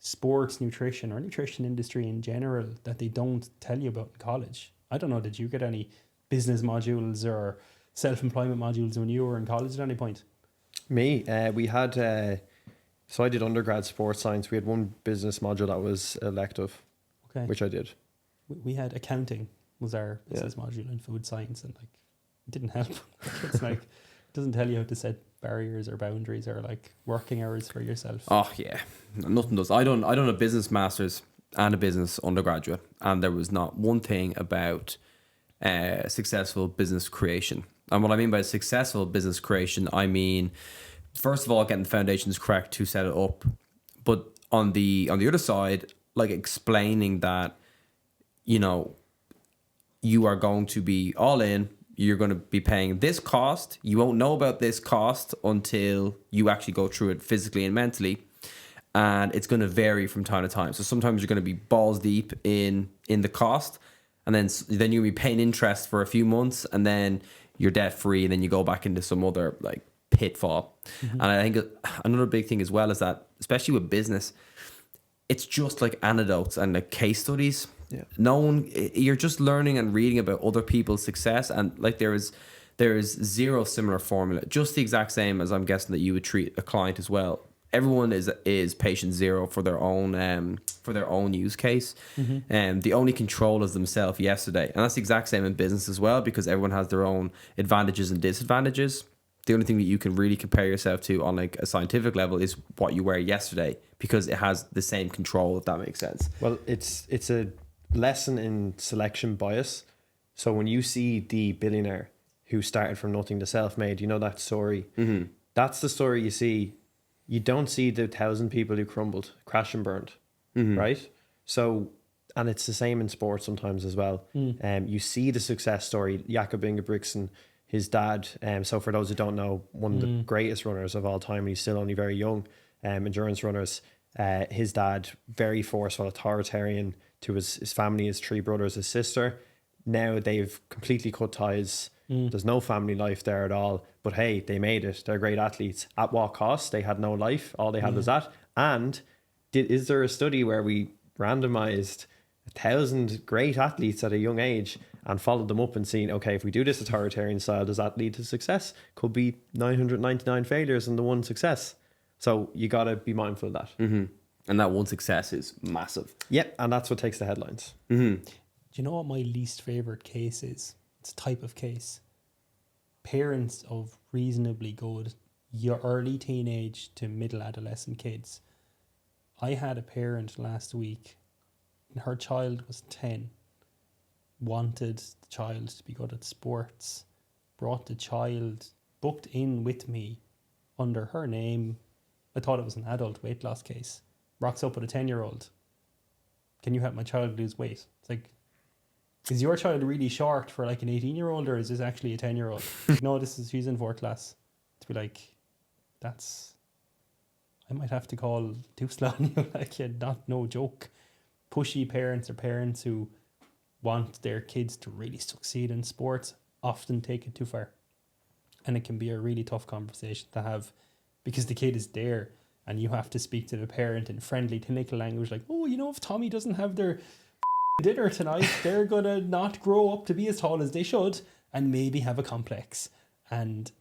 sports nutrition or nutrition industry in general that they don't tell you about in college. I don't know, did you get any business modules or self-employment modules when you were in college at any point? Me, we had so I did undergrad sports science. We had one business module that was elective, which I did. We had accounting was our business module in food science, and like it didn't help. It's like it doesn't tell you how to set barriers or boundaries or like working hours for yourself. Oh yeah, nothing does. I done a business master's and a business undergraduate, and there was not one thing about successful business creation. And what I mean by successful business creation, I mean, first of all, getting the foundations correct to set it up, but on the other side, like explaining that, you know, you are going to be all in. You're going to be paying this cost. You won't know about this cost until you actually go through it physically and mentally. And it's going to vary from time to time. So sometimes you're going to be balls deep in the cost. And then you'll be paying interest for a few months. And then you're debt free. And then you go back into some other like pitfall. And I think another big thing as well is that, especially with business, it's just like anecdotes and like case studies. You're just learning and reading about other people's success, and like there is zero similar formula, just the exact same as I'm guessing that you would treat a client as well. Everyone is patient zero for their own use case, and the only control is themselves yesterday. And that's the exact same in business as well, because everyone has their own advantages and disadvantages. The only thing that you can really compare yourself to on like a scientific level is what you were yesterday, because it has the same control, if that makes sense. Well, it's a lesson in selection bias. So when you see the billionaire who started from nothing to self-made, you know that story. That's the story you see. You don't see the 1,000 people who crumbled, crashed and burned, right? So, and it's the same in sports sometimes as well. You see the success story. Jakob Ingebrigtsen, his dad. So for those who don't know, one of the greatest runners of all time, and he's still only very young, endurance runners. His dad, very forceful, authoritarian to his family, his 3 brothers, his sister. Now they've completely cut ties. There's no family life there at all. But hey, they made it. They're great athletes. At what cost? They had no life. All they had was that. And is there a study where we randomized 1,000 great athletes at a young age and followed them up and seen, okay, if we do this authoritarian style, does that lead to success? Could be 999 failures and the one success. So you got to be mindful of that. And that one success is massive. Yep, and that's what takes the headlines. Do you know what my least favorite case is? It's a type of case. Parents of reasonably good, your early teenage to middle adolescent kids. I had a parent last week, and her child was 10, wanted the child to be good at sports, brought the child, booked in with me under her name. I thought it was an adult weight loss case. Rocks up with a 10-year-old. Can you help my child lose weight? It's like, is your child really short for like an 18-year-old, or is this actually a 10-year-old? No, she's in 4th class. To be like, I might have to call Tusla on you. Like, no joke. Pushy parents or parents who want their kids to really succeed in sports often take it too far. And it can be a really tough conversation to have, because the kid is there and you have to speak to the parent in friendly, clinical language, like, oh, if Tommy doesn't have their dinner tonight, they're going to not grow up to be as tall as they should and maybe have a complex. And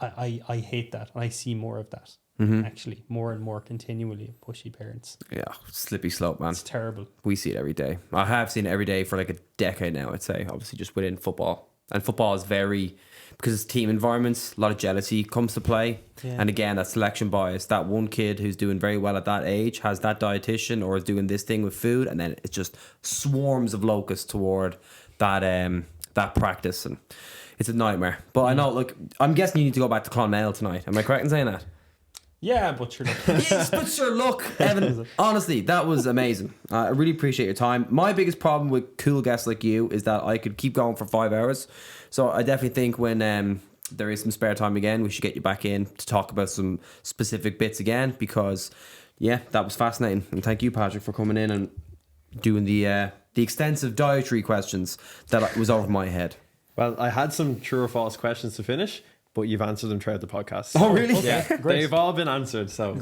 I hate that. And I see more of that, actually, more and more continually, pushy parents. Yeah, slippery slope, man. It's terrible. We see it every day. I have seen it every day for like a decade now, I'd say, obviously just within football. And football is because it's team environments, a lot of jealousy comes to play. Yeah. And again, that selection bias, that one kid who's doing very well at that age has that dietitian or is doing this thing with food, and then it just swarms of locusts toward that practice, and it's a nightmare. But I know, look, I'm guessing you need to go back to Clonmel tonight. Am I correct in saying that? Yeah, but sure. Yes, but sure, look, Evan, honestly, that was amazing. I really appreciate your time. My biggest problem with cool guests like you is that I could keep going for 5 hours. So I definitely think when there is some spare time again, we should get you back in to talk about some specific bits again, because, yeah, that was fascinating. And thank you, Patrick, for coming in and doing the extensive dietary questions that was over my head. Well, I had some true or false questions to finish, but you've answered them throughout the podcast. Oh, really? Yeah, Great. they've all been answered. So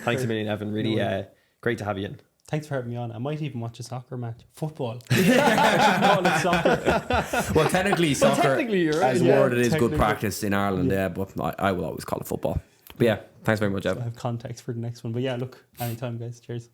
thanks a million, Evan. Really great to have you in. Thanks for having me on. I might even watch a soccer match. Football. Call it soccer. Well, technically, soccer, you're right. as worded, is good practice in Ireland, but I will always call it football. But yeah, thanks very much, Evan. I have context for the next one. But yeah, look, anytime, guys. Cheers.